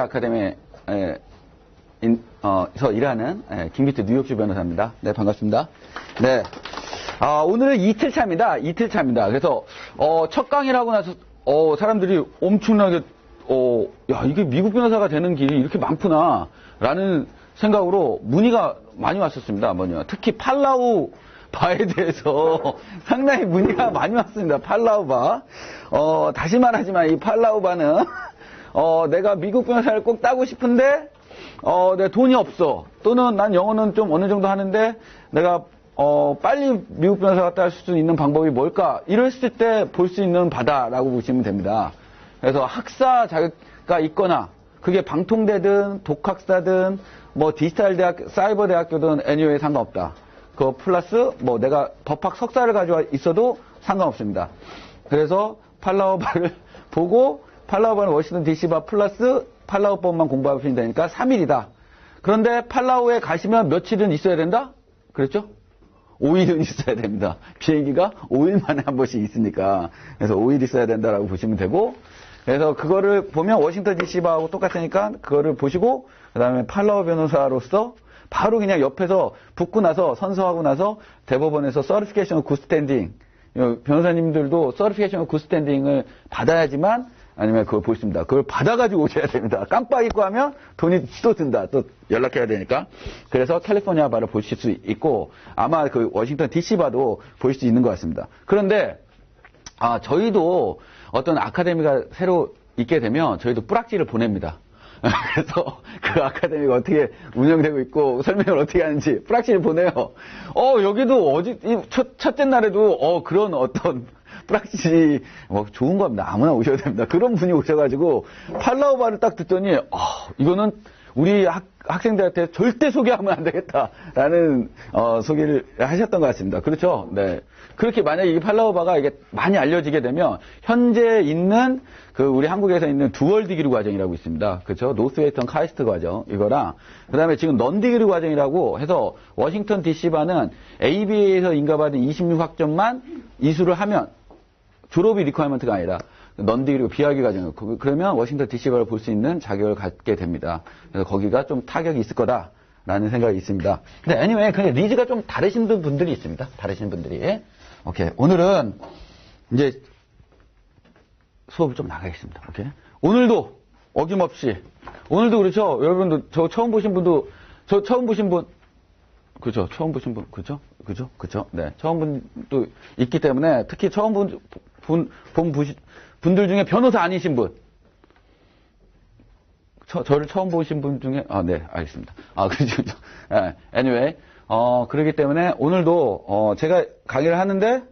아카데미에 서 일하는 김기태 뉴욕주 변호사입니다. 네, 반갑습니다. 네. 오늘은 이틀차입니다. 이틀차입니다. 그래서 첫 강의를 나서 사람들이 엄청나게 야, 이게 미국 변호사가 되는 길이 이렇게 많구나 라는 생각으로 문의가 많이 왔었습니다. 특히 팔라우 바에 대해서 상당히 문의가 많이 왔습니다. 팔라우 바. 다시 말하지만 이 팔라우 바는 내가 미국 변호사를 꼭 따고 싶은데 내 돈이 없어. 또는 난 영어는 좀 어느 정도 하는데 내가 빨리 미국 변호사가 딸 수 있는 방법이 뭘까? 이랬을 때 볼 수 있는 바다라고 보시면 됩니다. 그래서 학사 자격가 있거나 그게 방통대든 독학사든 디지털 대학, 사이버 대학교든 애니웨이 상관없다. 그 플러스 내가 법학 석사를 가지고 있어도 상관없습니다. 그래서 팔라우바를 보고 팔라우바는 워싱턴 DC바 플러스 팔라우법만 공부하시면 되니까 3일이다. 그런데 팔라우에 가시면 며칠은 있어야 된다? 그랬죠? 5일은 있어야 됩니다. 비행기가 5일 만에 한 번씩 있으니까. 그래서 5일 있어야 된다라고 보시면 되고, 그래서 그거를 보면 워싱턴 DC바하고 똑같으니까 그거를 보시고, 그 다음에 팔라우 변호사로서 바로 그냥 옆에서 붙고 나서 선서하고 나서 대법원에서 서티피케이션 오브 굿스탠딩, 변호사님들도 서티피케이션 오브 굿스탠딩을 받아야지만 아니면 그걸 볼 수 있습니다. 그걸 받아가지고 오셔야 됩니다. 깜빡 잊고 하면 돈이 또 든다. 또 연락해야 되니까. 그래서 캘리포니아 바를 보실 수 있고 아마 그 워싱턴 DC 바도 볼 수 있는 것 같습니다. 그런데 저희도 어떤 아카데미가 새로 있게 되면 저희도 뿌락지를 보냅니다. 그래서 그 아카데미가 어떻게 운영되고 있고 설명을 어떻게 하는지 뿌락지를 보내요. 여기도 첫째 날에도 그런 어떤 뿌락지 좋은 겁니다. 아무나 오셔야 됩니다. 그런 분이 오셔가지고 팔라우 바를 딱 듣더니 이거는 우리 학생들한테 절대 소개하면 안 되겠다라는 소개를 하셨던 것 같습니다. 그렇죠? 네. 그렇게 만약에 이 팔라우 바가 이게 많이 알려지게 되면 현재 있는 그 우리 한국에서 있는 두월 디그리 과정이라고 있습니다. 그렇죠? 노스웨스턴 카이스트 과정 이거랑 그다음에 지금 넌 디그리 과정이라고 해서 워싱턴 DC 바는 ABA에서 인가받은 26학점만 이수를 하면 졸업이 리퀘어먼트가 아니라 넌디그리고 비학위 과정 그러면 워싱턴 DC바를 볼 수 있는 자격을 갖게 됩니다. 그래서 거기가 좀 타격이 있을 거다라는 생각이 있습니다. 근데 anyway 그냥 니즈가 좀 다르신 분들이 있습니다. 다르신 분들이. 오케이. 오늘은 이제 수업을 좀 나가겠습니다. 오케이. 오늘도 어김없이 오늘도 그렇죠. 여러분도 저 처음 보신 분도 그죠. 처음 보신 분, 그죠? 네. 처음 분도 있기 때문에, 특히 처음 본 분들 중에 변호사 아니신 분. 저를 처음 보신 분 중에, 네, 알겠습니다. 그죠. 네. anyway, 그렇기 때문에 오늘도, 제가 강의를 하는데,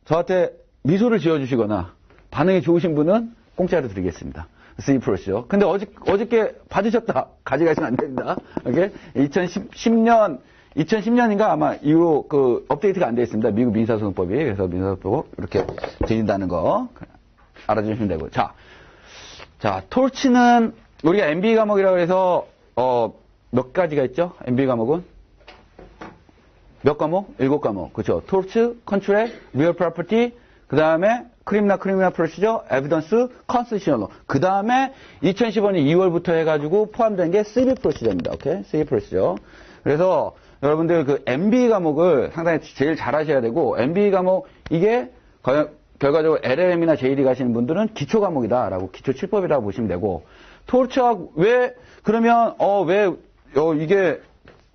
저한테 미소를 지어주시거나, 반응이 좋으신 분은 공짜로 드리겠습니다. C+죠. 근데 어저께 받으셨다. 가져가시면 안 됩니다. 오케이? 2010년인가 아마 이후로 업데이트가 안 되어 있습니다. 미국 민사소송법이. 그래서 민사소송법 이렇게 드린다는 거 알아주시면 되고. 자, 토르치는 우리가 MBE 과목이라고 해서 몇 가지가 있죠? MBE 과목은? 몇 과목? 7과목. 그렇죠. 토르치, 컨트랙, 리얼 프로퍼티, 그 다음에 크리미널 프로시저, 에비던스, 컨스티튜셔널. 그 다음에 2015년 2월부터 해가지고 포함된 게 시빌 프로시저입니다. 오케이? 시빌 프로시저. 그래서 여러분들 그 MBE 과목을 상당히 제일 잘 하셔야 되고, MBE 과목, 이게 결과적으로 LLM이나 JD 가시는 분들은 기초 과목이다라고, 기초 7법이라고 보시면 되고, 토르치학, 이게,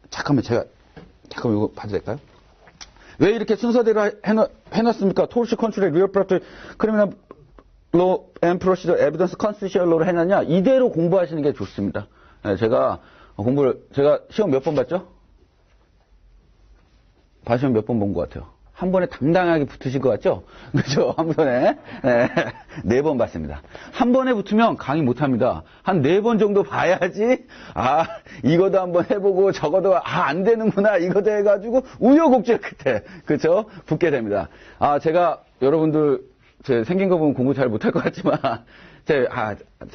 잠깐만 이거 봐도 될까요? 왜 이렇게 순서대로 해놨습니까? 토르치 컨트롤, 리얼 프로퍼티, 크리미널 로 앤 프로시저, 에비던스 컨스티튜셔널로 해놨냐? 이대로 공부하시는 게 좋습니다. 네, 제가 시험 몇 번 봤죠? 시험 몇 번 본 것 같아요? 한 번에 당당하게 붙으실 것 같죠? 그죠? 한 번에. 네 번 봤습니다. 한 번에 붙으면 강의 못 합니다. 한 4번 정도 봐야지, 이거도 한번 해보고, 저거도, 안 되는구나, 이거도 해가지고, 우여곡절 끝에, 그죠? 붙게 됩니다. 제가, 여러분들, 제 생긴 거 보면 공부 잘 못할 것 같지만,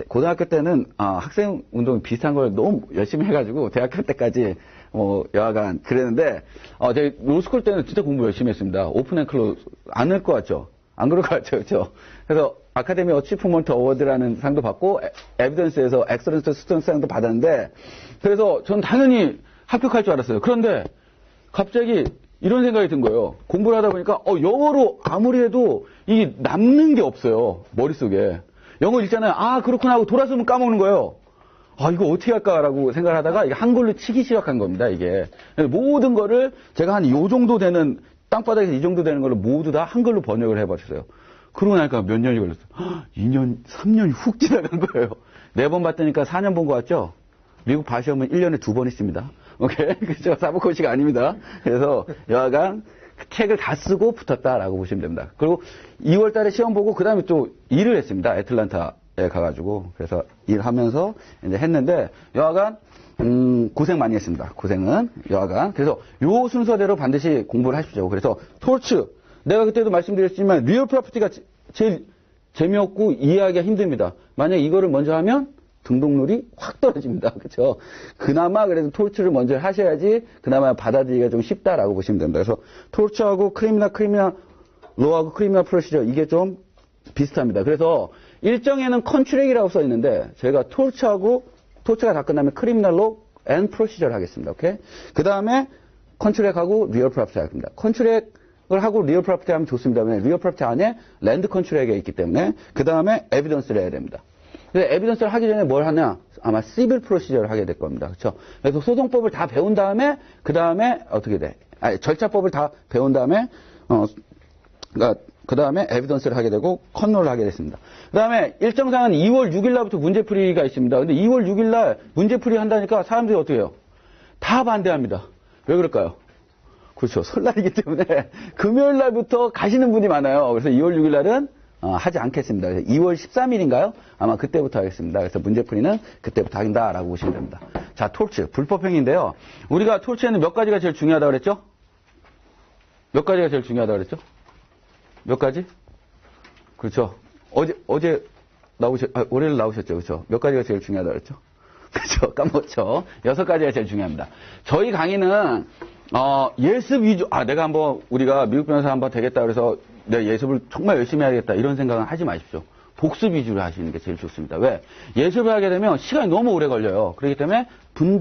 고등학교 때는, 학생 운동 비슷한 걸 너무 열심히 해가지고, 대학교 때까지, 여하간, 그랬는데, 제가 로스쿨 때는 진짜 공부 열심히 했습니다. 오픈 앤 클로즈, 안 할 것 같죠? 안 그럴 것 같죠? 그렇죠? 그래서, 아카데미 어치프먼트 어워드라는 상도 받고 에비던스에서 엑설런스 스튜던트 상도 받았는데 그래서 전 당연히 합격할 줄 알았어요. 그런데 갑자기 이런 생각이 든 거예요. 공부를 하다 보니까 영어로 아무리 해도 이게 남는 게 없어요. 머릿속에. 영어 읽잖아요. 아 그렇구나 하고 돌아서면 까먹는 거예요. 아 이거 어떻게 할까라고 생각을 하다가 이게 한글로 치기 시작한 겁니다. 이게 모든 거를 제가 한 요 정도 되는 땅바닥에서 이 정도 되는 거를 모두 다 한글로 번역을 해버렸어요. 그러고 나니까 몇 년이 걸렸어요. 2년, 3년이 훅 지나간 거예요. 4번 봤다니까 4년 본 거 같죠? 미국 바시험은 1년에 2번 있습니다. 오케이? 그죠? 사법코치가 아닙니다. 그래서 여하간 책을 다 쓰고 붙었다라고 보시면 됩니다. 그리고 2월 달에 시험 보고 그 다음에 또 일을 했습니다. 애틀란타에 가가지고. 그래서 일하면서 이제 했는데 여하간 고생 많이 했습니다. 고생은 여하간. 그래서 요 순서대로 반드시 공부를 하십시오. 그래서 토르츠 내가 그때도 말씀드렸지만 리얼 프로퍼티가 제일 재미없고 이해하기가 힘듭니다. 만약 이거를 먼저 하면 등록률이 확 떨어집니다. 그렇죠? 그나마 그래도 토르츠를 먼저 하셔야지 그나마 받아들이기가 좀 쉽다라고 보시면 됩니다. 그래서 토르츠하고 크리미널 로하고 크리미널 프로시저 이게 좀 비슷합니다. 그래서 일정에는 컨트랙이라고 써 있는데 제가 토르츠가 다 끝나면 크리미널 로 앤 프로시저를 하겠습니다. 오케이? 그 다음에 컨트랙하고 리얼 프로퍼티 하겠습니다. 컨트랙을 하고 리얼 프로퍼티 하면 좋습니다. 왜냐하면 리얼 프로퍼티 안에 랜드 컨트랙이 있기 때문에 그 다음에 에비던스를 해야 됩니다. 그래서 에비던스를 하기 전에 뭘 하냐? 아마 시빌 프로시저를 하게 될 겁니다. 그렇죠? 그래서 소송법을 다 배운 다음에 그 다음에 어떻게 돼? 절차법을 다 배운 다음에 그 다음에 에비던스를 하게 되고 컨롤을 하게 됐습니다. 그 다음에 일정상은 2월 6일 날부터 문제풀이가 있습니다. 근데 2월 6일 날 문제풀이 한다니까 사람들이 어떻게 해요? 다 반대합니다. 왜 그럴까요? 그렇죠. 설날이기 때문에 금요일 날부터 가시는 분이 많아요. 그래서 2월 6일 날은 하지 않겠습니다. 그래서 2월 13일인가요? 아마 그때부터 하겠습니다. 그래서 문제풀이는 그때부터 한다라고 보시면 됩니다. 자, 토르츠, 불법행위인데요. 우리가 토르츠에는 몇 가지가 제일 중요하다고 그랬죠? 몇 가지가 제일 중요하다고 그랬죠? 몇 가지? 그렇죠. 어제 월요일 나오셨죠? 그렇죠. 몇 가지가 제일 중요하다고 그랬죠? 그렇죠. 까먹었죠. 6가지가 제일 중요합니다. 저희 강의는 예습 위주, 내가 한번 우리가 미국 변호사 한번 되겠다 그래서 내가 예습을 정말 열심히 해야겠다 이런 생각은 하지 마십시오. 복습 위주로 하시는 게 제일 좋습니다. 왜? 예습을 하게 되면 시간이 너무 오래 걸려요. 그렇기 때문에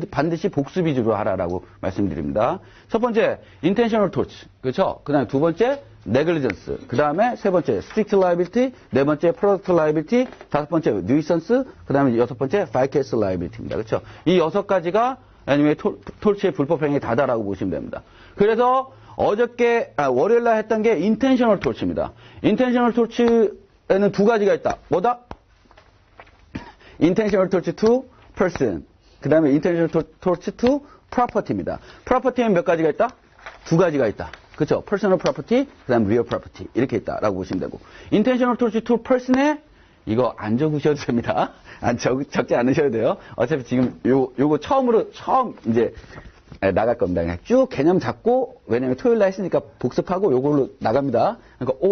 반드시 복습 위주로 하라라고 말씀드립니다. 첫 번째, intentional torts. 그렇죠? 그 다음에 두 번째, negligence. 그 다음에 세 번째, strict liability. 네 번째, product liability. 다섯 번째, nuisance. 그 다음에 여섯 번째, vicarious liability입니다. 그렇죠? 이 6가지가 애니메이 토르츠의 불법행위 다다라고 보시면 됩니다. 그래서 월요일 날 했던 게 intentional torts입니다. intentional torts에는 2가지가 있다. 뭐다? intentional tort to person. 그 다음에 intentional tort to property입니다. property는 몇 가지가 있다? 2가지가 있다. 그렇죠? personal property, 그 다음에 real property. 이렇게 있다라고 보시면 되고. intentional tort to person에 이거 안 적으셔도 됩니다. 적지 않으셔도 돼요. 어차피 지금 요거 처음 이제 나갈 겁니다. 그냥 쭉 개념 잡고, 왜냐면 토요일 날 했으니까 복습하고 요걸로 나갑니다. 그러니까,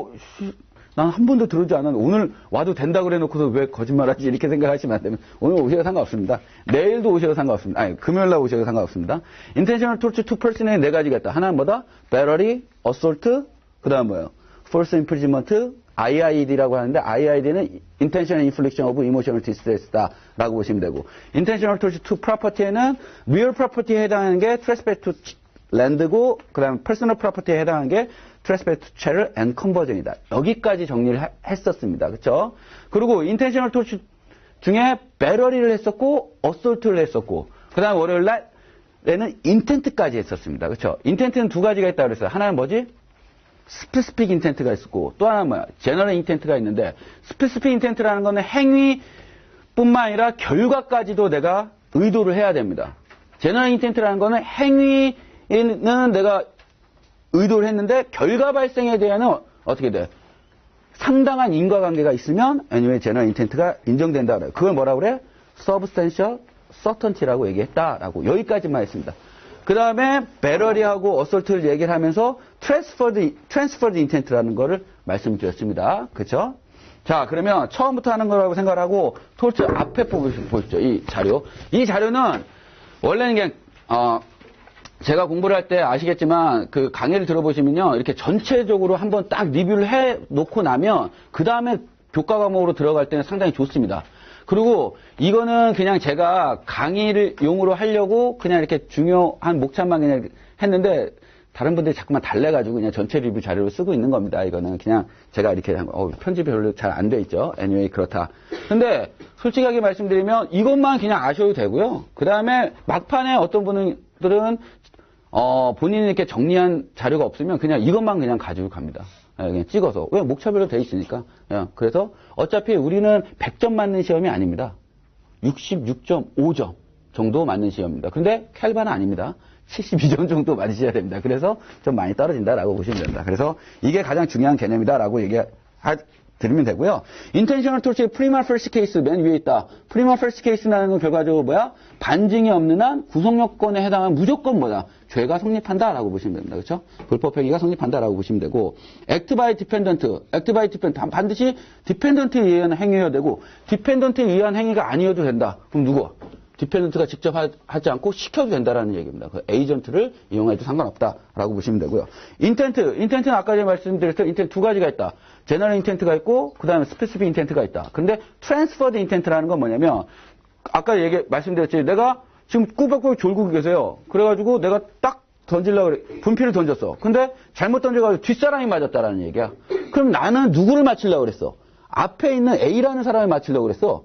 난 한 번도 들어오지 않았는데 오늘 와도 된다고 그래 놓고서 왜 거짓말하지? 이렇게 생각하시면 안 되면 오늘 오셔도 상관없습니다. 내일도 오셔도 상관없습니다. 금요일 날 오셔도 상관없습니다. intentional tort to person에 4가지가 있다. 하나는 뭐다? battery, assault, 그 다음 뭐예요? false imprisonment, IID라고 하는데 IID는 intentional infliction of emotional distress다라고 보시면 되고 intentional tort to property에는 real property에 해당하는 게 trespass to land고 그다음에 personal property에 해당하는 게 trespass to chattel and conversion이다. 여기까지 정리를 했었습니다. 그렇죠? 그리고 intentional tort 중에 battery를 했었고 assault를 했었고 그다음에 월요일 날에는 intent까지 했었습니다. 그렇죠? intent는 2가지가 있다고 그랬어요. 하나는 뭐지? 스페시픽 인텐트가 있었고 또 하나 뭐야? 제너럴 인텐트가 있는데 스페시픽 인텐트라는 거는 행위뿐만 아니라 결과까지도 내가 의도를 해야 됩니다. 제너럴 인텐트라는 거는 행위는 내가 의도를 했는데 결과 발생에 대한 어떻게 돼? 상당한 인과관계가 있으면 anyway 제너럴 인텐트가 인정된다 그래요. 그걸 뭐라고 그래? substantial certainty라고 얘기했다라고 여기까지만 했습니다. 그 다음에 배럴리하고 어설트를 얘기를 하면서 transferred intent라는 거를 말씀드렸습니다. 그렇죠? 자, 그러면 처음부터 하는 거라고 생각하고 토르츠 앞에 보십시오. 이 자료. 이 자료는 원래는 그냥 제가 공부를 할 때 아시겠지만 그 강의를 들어보시면요. 이렇게 전체적으로 한번 딱 리뷰를 해 놓고 나면 그 다음에 교과 과목으로 들어갈 때는 상당히 좋습니다. 그리고 이거는 그냥 제가 강의를 용으로 하려고 그냥 이렇게 중요한 목차만 그냥 했는데 다른 분들이 자꾸만 달래가지고 그냥 전체 리뷰 자료를 쓰고 있는 겁니다. 이거는 그냥 제가 이렇게 편집이 별로 잘 안 돼 있죠. anyway 그렇다. 근데 솔직하게 말씀드리면 이것만 그냥 아셔도 되고요. 그 다음에 막판에 어떤 분들은 본인이 이렇게 정리한 자료가 없으면 그냥 이것만 그냥 가지고 갑니다. 그냥 찍어서. 왜? 목차별로 돼 있으니까. 그래서 어차피 우리는 100점 맞는 시험이 아닙니다. 66.5점 정도 맞는 시험입니다. 근데 캘바는 아닙니다. 72점 정도 맞으셔야 됩니다. 그래서 좀 많이 떨어진다라고 보시면 됩니다. 그래서 이게 가장 중요한 개념이다라고 드리면 되고요. intentional torch의 prima facie case 맨 위에 있다. prima facie case라는 건 결과적으로 뭐야? 반증이 없는 한 구성 요건에 해당한 무조건 뭐야? 죄가 성립한다라고 보시면 됩니다. 그렇죠? 불법 행위가 성립한다라고 보시면 되고 act by dependent 반드시 dependent에 의한 행위여야 되고 dependent에 의한 행위가 아니어도 된다. 그럼 누구? 디펜던트가 직접 하지 않고 시켜도 된다라는 얘기입니다. 그 에이전트를 이용해도 상관없다라고 보시면 되고요. 인텐트는 아까 제가 말씀드렸던 인텐트 두 가지가 있다. 제너럴 인텐트가 있고 그 다음에 스페시픽 인텐트가 있다. 근데 트랜스퍼드 인텐트라는 건 뭐냐면 아까 말씀드렸지. 내가 지금 꾸벅꾸벅 졸고 계세요. 그래가지고 내가 딱 던지려고 그래. 분필을 던졌어. 근데 잘못 던져가지고 뒷사람이 맞았다라는 얘기야. 그럼 나는 누구를 맞추려고 그랬어? 앞에 있는 A라는 사람을 맞추려고 그랬어.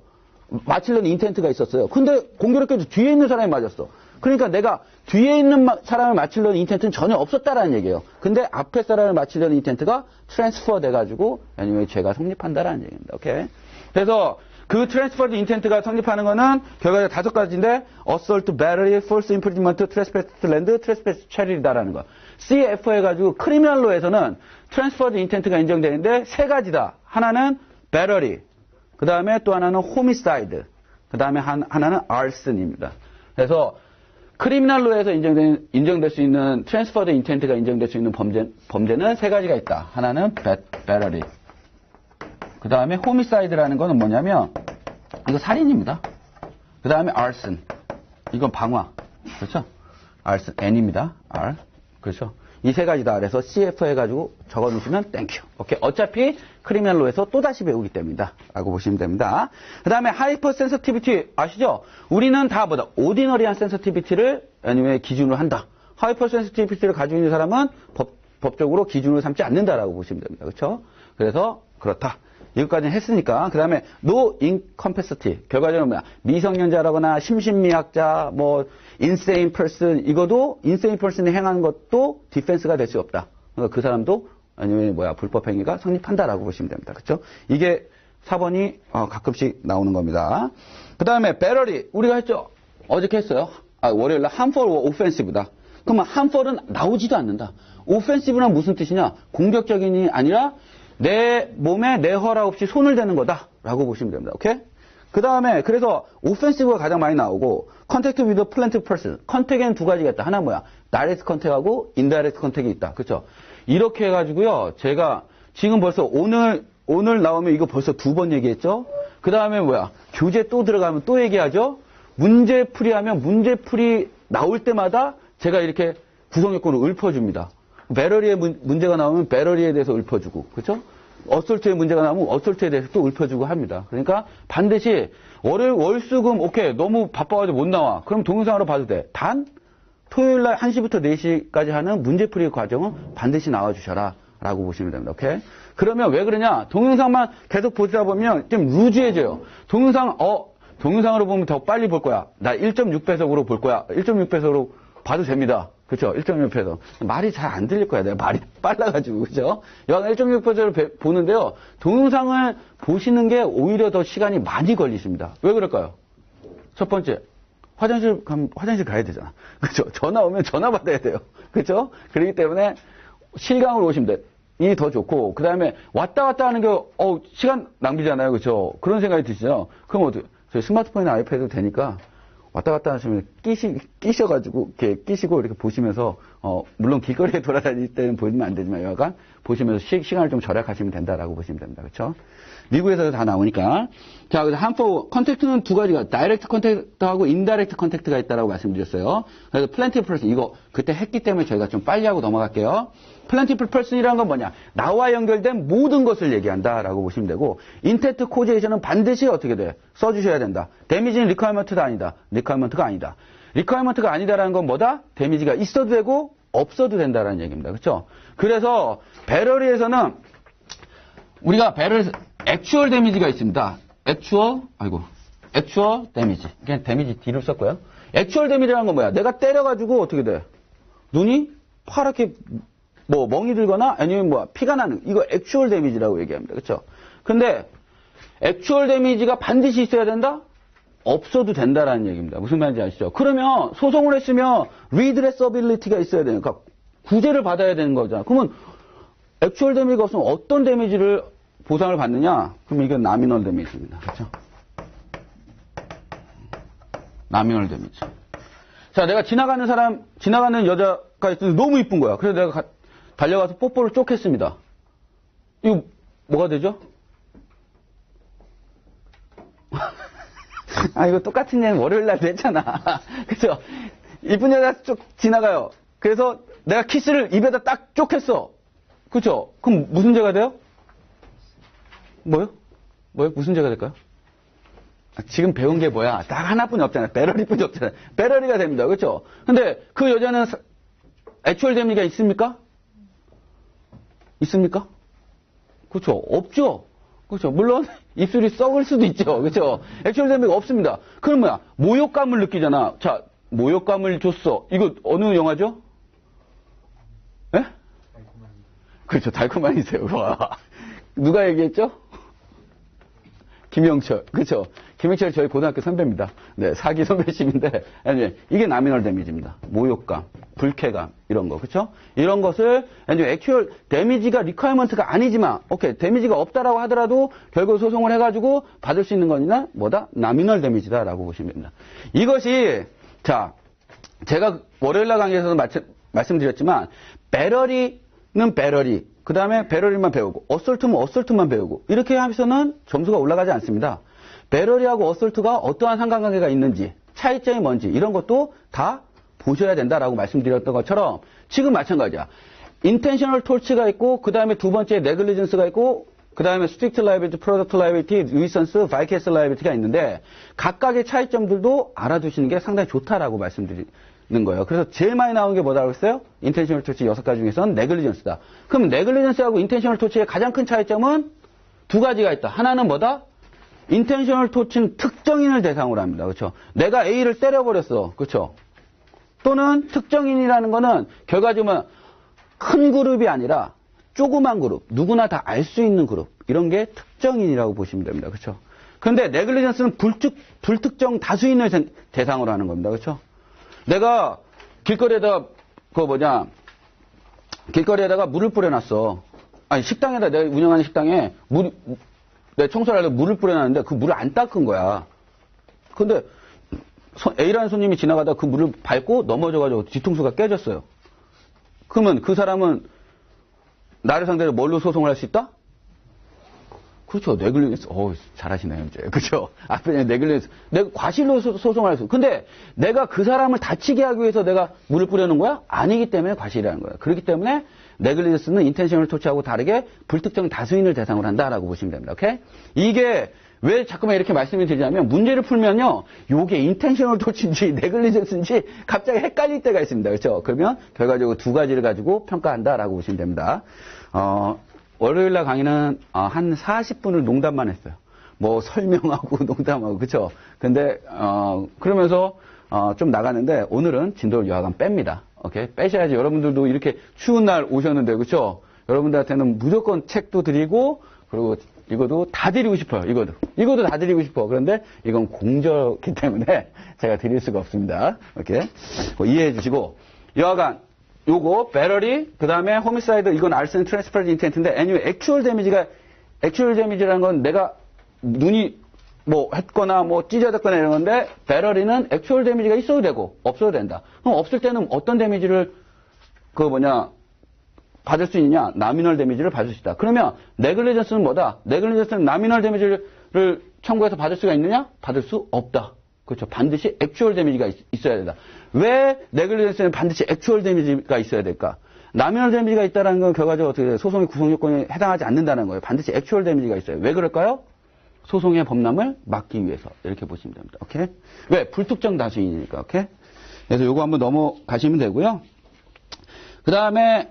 맞추려는 인텐트가 있었어요. 근데 공교롭게도 뒤에 있는 사람이 맞았어. 그러니까 내가 뒤에 있는 사람을 맞추려는 인텐트는 전혀 없었다라는 얘기예요. 근데 앞에 사람을 맞추려는 인텐트가 트랜스퍼 돼가지고 anyway 죄가 성립한다라는 얘기입니다. 오케이. 그래서 그 트랜스퍼드 인텐트가 성립하는 거는 결과가 5가지인데 assault, battery, false imprisonment, trespass to land, trespass to charity다라는 거. CF 해가지고 크리미널로에서는 트랜스퍼드 인텐트가 인정되는데 3가지다. 하나는 battery. 그 다음에 또 하나는 homicide, 그 다음에 하나는 arson입니다. 그래서 크리미널로에서 인정될 수 있는 트랜스퍼드 인텐트가 인정될 수 있는 범죄는 3가지가 있다. 하나는 battery, 그 다음에 homicide라는 거는 뭐냐면 이거 살인입니다. 그 다음에 arson, 이건 방화, 그렇죠? arson, N입니다. R, 그렇죠? 이 3가지다. 그래서 CF 해가지고 적어놓으시면 땡큐. 오케이. 어차피 크리미널로에서 또다시 배우기 때문이다. 라고 보시면 됩니다. 그 다음에 하이퍼 센서티비티 아시죠? 우리는 다 뭐다? 오디너리한 센서티비티를 anyway 기준으로 한다. 하이퍼 센서티비티를 가지고 있는 사람은 법적으로 기준으로 삼지 않는다라고 보시면 됩니다. 그렇죠? 그래서 그렇다. 이것까지는 했으니까. 그 다음에 no incapacity. 결과적으로 뭐야? 미성년자라거나 심신미약자, 뭐 insane person, 이것도 insane person이 행하는 것도 디펜스가 될 수 없다. 그러니까 그 사람도 아니면 불법 행위가 성립한다라고 보시면 됩니다. 그렇죠? 이게 4번이 가끔씩 나오는 겁니다. 그 다음에 battery. 우리가 했죠? 어저께 했어요. 월요일날 harmful or offensive다. 그러면 harmful은 나오지도 않는다. offensive는 무슨 뜻이냐? 공격적인이 아니라 내 몸에 내 허락 없이 손을 대는 거다라고 보시면 됩니다. 오케이? 그 다음에 그래서 오펜시브가 가장 많이 나오고 컨택트 위드 플랜트 퍼슨. 컨택에는 2가지가 있다. 하나 뭐야? 다이렉트 컨택하고 인다이렉트 컨택이 있다. 그렇죠? 이렇게 해가지고요. 제가 지금 벌써 오늘 나오면 이거 벌써 2번 얘기했죠? 그 다음에 뭐야? 교재 또 들어가면 또 얘기하죠? 문제풀이하면 문제풀이 나올 때마다 제가 이렇게 구성요건을 읊어줍니다. 배러리에 문제가 나오면 배러리에 대해서 읊어주고, 그렇죠? 어솔트에 문제가 나오면 어솔트에 대해서 또 읊어주고 합니다. 그러니까 반드시 월수금 오케이 너무 바빠가지고 못 나와. 그럼 동영상으로 봐도 돼. 단 토요일날 1시부터 4시까지 하는 문제풀이 과정은 반드시 나와주셔라 라고 보시면 됩니다. 오케이? 그러면 왜 그러냐? 동영상만 계속 보다 보면 좀 루즈해져요. 동영상으로 보면 더 빨리 볼 거야. 나 1.6배속으로 볼 거야. 1.6배속으로 봐도 됩니다. 그렇죠? 1.6배속. 말이 잘 안 들릴 거야. 내가 말이 빨라가지고. 그죠? 여하간 1.6배속으로 보는데요. 동영상을 보시는 게 오히려 더 시간이 많이 걸리십니다. 왜 그럴까요? 첫 번째, 화장실 가야 되잖아. 그렇죠? 전화 오면 전화 받아야 돼요. 그렇죠? 그렇기 때문에 실강으로 오시면 돼. 이 더 좋고, 그 다음에 왔다 갔다 하는 게, 시간 낭비잖아요. 그렇죠? 그런 생각이 드시죠? 그럼 어떻게, 저희 스마트폰이나 아이패드 되니까 왔다 갔다 하시면 끼셔가지고, 이렇게 끼시고 이렇게 보시면서, 물론 길거리에 돌아다닐 때는 보이면 안 되지만 여하간 보시면서 시간을 좀 절약하시면 된다라고 보시면 됩니다. 그렇죠? 미국에서도 다 나오니까. 자, 그래서 harmful 컨택트는 2가지가, 다이렉트 컨택트하고 인다이렉트 컨택트가 있다라고 말씀드렸어요. 그래서 플랜티 플러스 이거 그때 했기 때문에 저희가 좀 빨리 하고 넘어갈게요. plentiful person이라는 건 뭐냐? 나와 연결된 모든 것을 얘기한다라고 보시면 되고, intent causation은 반드시 어떻게 돼? 써주셔야 된다. damage는 requirement가 아니다. requirement가 아니다. requirement가 아니다라는 건 뭐다? damage가 있어도 되고 없어도 된다라는 얘기입니다. 그렇죠? 그래서 배럴리에서는 우리가 배럴에서 actual damage가 있습니다. actual damage. 그냥 damage D를 썼고요. actual damage라는 건 뭐야? 내가 때려가지고 어떻게 돼? 눈이 파랗게 뭐 멍이 들거나 아니면 뭐 피가 나는 이거 액추얼 데미지라고 얘기합니다. 그렇죠? 근데 액추얼 데미지가 반드시 있어야 된다? 없어도 된다라는 얘기입니다. 무슨 말인지 아시죠? 그러면 소송을 했으면 리드레서빌리티가 있어야 되니까 구제를 받아야 되는 거잖아. 그러면 액추얼 데미지가 없으면 어떤 데미지를 보상을 받느냐? 그럼 이게 나미널 데미지입니다. 그렇죠? 나미널 데미지. 자, 내가 지나가는 여자가 있으면 너무 이쁜 거야. 그래서 내가 달려가서 뽀뽀를 쪽 했습니다. 이거 뭐가 되죠? 아, 이거 똑같은 얘기는 월요일 날도 했잖아. 그죠? 이쁜 여자 쪽 지나가요. 그래서 내가 키스를 입에다 딱 쪽 했어. 그죠? 그럼 무슨 죄가 돼요? 뭐요? 무슨 죄가 될까요? 지금 배운 게 뭐야? 딱 하나뿐이 없잖아요. 배럴리뿐이 없잖아요. 배럴리가 됩니다. 그렇죠? 근데 그 여자는 액추얼 데미지가 있습니까? 있습니까? 그렇죠? 없죠? 그렇죠? 물론 입술이 썩을 수도 있죠. 그렇죠? 액추얼 데미지가 없습니다. 그럼 뭐야? 모욕감을 느끼잖아. 자, 모욕감을 줬어. 이거 어느 영화죠? 예? 그렇죠. 달콤한 이세요. 누가 얘기했죠? 김영철. 그렇죠? 김영철 저희 고등학교 선배입니다. 네, 사기 선배심인데 아니, 이게 나미널 데미지입니다. 모욕감, 불쾌감 이런 거. 그렇죠? 이런 것을 액추얼 데미지가 리퀘어먼트가 아니지만 오케이. 데미지가 없다라고 하더라도 결국 소송을 해 가지고 받을 수 있는 거니나 뭐다? 나미널 데미지다라고 보시면 됩니다. 이것이 자, 제가 월요일 날 강의에서도 말씀드렸지만 배럴리는 배럴리 그 다음에 배럴리만 배우고 어설트면 어설트만 배우고 이렇게 하면서는 점수가 올라가지 않습니다. 배럴리하고 어설트가 어떠한 상관관계가 있는지 차이점이 뭔지 이런 것도 다 보셔야 된다라고 말씀드렸던 것처럼 지금 마찬가지야. 인텐셔널 톨치가 있고 그 다음에 두 번째 네글리전스가 있고 그 다음에 스트릭트 라이빌리티, 프로덕트 라이빌리티, 누이선스, 바이캐스 라이빌리티가 있는데 각각의 차이점들도 알아두시는 게 상당히 좋다라고 말씀드리는 거예요. 그래서 제일 많이 나온 게 뭐라고 했어요? 인텐셔널 토치 6가지 중에서는 네글리전스다. 그럼 네글리전스하고 인텐셔널 토치의 가장 큰 차이점은 두 가지가 있다. 하나는 뭐다? 인텐셔널 토치는 특정인을 대상으로 합니다. 그렇죠? 내가 A를 때려버렸어. 그렇죠? 또는 특정인이라는 거는 결과적으로 큰 그룹이 아니라 조그만 그룹, 누구나 다 알 수 있는 그룹 이런 게 특정인이라고 보시면 됩니다. 그렇죠? 그런데 네글리전스는 불특정 다수인을 대상으로 하는 겁니다. 그렇죠? 내가 길거리에다가 길거리에다가 물을 뿌려놨어. 아니 식당에다 내가 운영하는 식당에 내 청소를 하려고 물을 뿌려놨는데 그 물을 안 닦은 거야. 근데 A라는 손님이 지나가다 그 물을 밟고 넘어져가지고 뒤통수가 깨졌어요. 그러면 그 사람은 나를 상대로 뭘로 소송을 할 수 있다? 그렇죠. 네글리전스. 잘하시네요, 이제. 그렇죠. 앞에 네글리전스. 내가 과실로 소송을 할 수. 근데 내가 그 사람을 다치게 하기 위해서 내가 물을 뿌려놓은 거야? 아니기 때문에 과실이라는 거야. 그렇기 때문에 네글리전스는 인텐셔널 토치하고 다르게 불특정 다수인을 대상으로 한다라고 보시면 됩니다. 오케이? 이게 왜 자꾸만 이렇게 말씀을 드리냐면 문제를 풀면요. 요게 인텐셔널 토치인지 네글리전스인지 갑자기 헷갈릴 때가 있습니다. 그렇죠? 그러면 결과적으로 두 가지를 가지고 평가한다라고 보시면 됩니다. 월요일날 강의는 한 40분을 농담만 했어요. 뭐 설명하고 농담하고 그렇죠. 근데 그러면서 좀 나가는데 오늘은 진도를 여하간 뺍니다. 오케이 빼셔야지. 여러분들도 이렇게 추운 날 오셨는데 그렇죠. 여러분들한테는 무조건 책도 드리고 그리고 이것도 다 드리고 싶어요. 이것도 다 드리고 싶어. 그런데 이건 공저기 때문에 제가 드릴 수가 없습니다. 오케이 이해해 주시고 여하간. 요거 배럴리 그다음에 호미사이드 이건 알슨 트랜스퍼런트 인텐트인데 애니웨이 액추얼 데미지라는 건 내가 눈이 뭐 했거나 뭐 찢어졌거나 이런 건데 배럴리는 액추얼 데미지가 있어도 되고 없어도 된다. 그럼 없을 때는 어떤 데미지를 받을 수 있느냐? 나미널 데미지를 받을 수 있다. 그러면 네글리전스는 뭐다? 네글리전스는 나미널 데미지를 청구해서 받을 수가 있느냐? 받을 수 없다. 그렇죠. 반드시 액추얼 데미지가 있어야 된다. 왜 네글리전스는 반드시 액추얼 데미지가 있어야 될까? 나미널 데미지가 있다는 건 결과적으로 어떻게 돼요? 소송의 구성 요건에 해당하지 않는다는 거예요. 반드시 액츄얼 데미지가 있어요. 왜 그럴까요? 소송의 범람을 막기 위해서. 이렇게 보시면 됩니다. 오케이? 왜? 불특정 다수인이니까. 오케이? 그래서 요거 한번 넘어가시면 되고요. 그 다음에,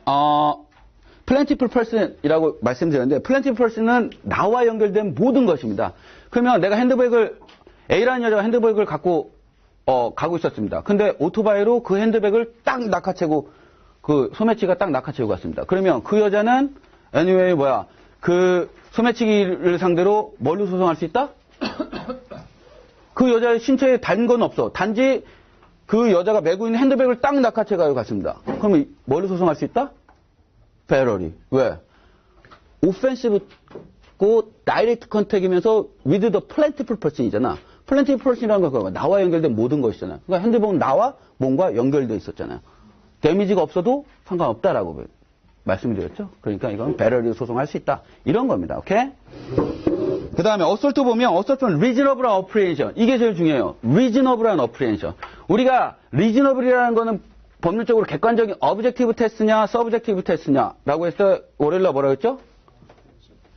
plentiful person이라고 말씀드렸는데, plentiful person은 나와 연결된 모든 것입니다. 그러면 내가 A라는 여자가 핸드백을 갖고, 가고 있었습니다. 근데 오토바이로 그 핸드백을 딱 낚아채고, 그 소매치기가 딱 낚아채고 갔습니다. 그러면 그 여자는, anyway, 그 소매치기를 상대로 뭘로 소송할 수 있다? 그 여자의 신체에 단 건 없어. 단지 그 여자가 메고 있는 핸드백을 딱 낚아채가지고 갔습니다. 그러면 뭘로 소송할 수 있다? 배러리. 왜? 오펜시브고 다이렉트 컨택이면서 with the plentiful person이잖아. plentiful person이라는 건 나와 연결된 모든 것이잖아. 그러니까 핸드백은 나와 뭔가 연결되어 있었잖아요. 데미지가 없어도 상관없다라고 말씀드렸죠. 그러니까 이건 배러리로 소송할 수 있다. 이런 겁니다. 오케이? 그 다음에 어설트 보면 어설트는 reasonable한 apprehension. 이게 제일 중요해요. reasonable한 apprehension. 우리가 reasonable이라는 거는 법률적으로 객관적인 objective test냐 subjective test냐라고 해서 월요일날 뭐라고 했죠?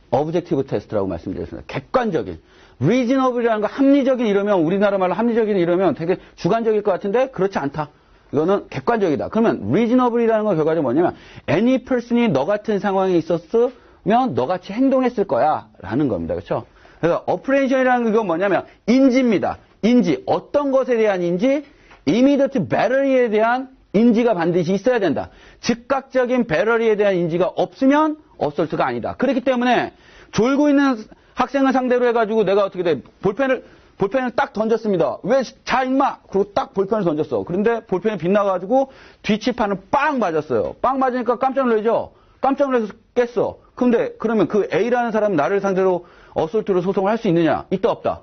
objective test라고 말씀드렸습니다. 객관적인. reasonable이라는 거 합리적인 이러면 우리나라 말로 합리적인 이러면 되게 주관적일 것 같은데 그렇지 않다. 이거는 객관적이다. 그러면 reasonable이라는 건 결과적으로 뭐냐면 any person이 너 같은 상황에 있었으면 너같이 행동했을 거야 라는 겁니다. 그렇죠? 그래서 apprehension이라는 건 뭐냐면 인지입니다. 인지. 어떤 것에 대한 인지? immediate battery에 대한 인지가 반드시 있어야 된다. 즉각적인 배러리에 대한 인지가 없으면 어설트가 아니다. 그렇기 때문에 졸고 있는 학생을 상대로 해가지고 내가 어떻게 돼? 볼펜을 딱 던졌습니다. 왜 자 임마! 그리고 딱 볼펜을 던졌어. 그런데 볼펜이 빗나가지고 뒷치판을 빵 맞았어요. 빵 맞으니까 깜짝 놀라죠? 깜짝 놀라서 깼어. 근데 그러면 그 A라는 사람은 나를 상대로 어설트로 소송을 할 수 있느냐? 있다 없다?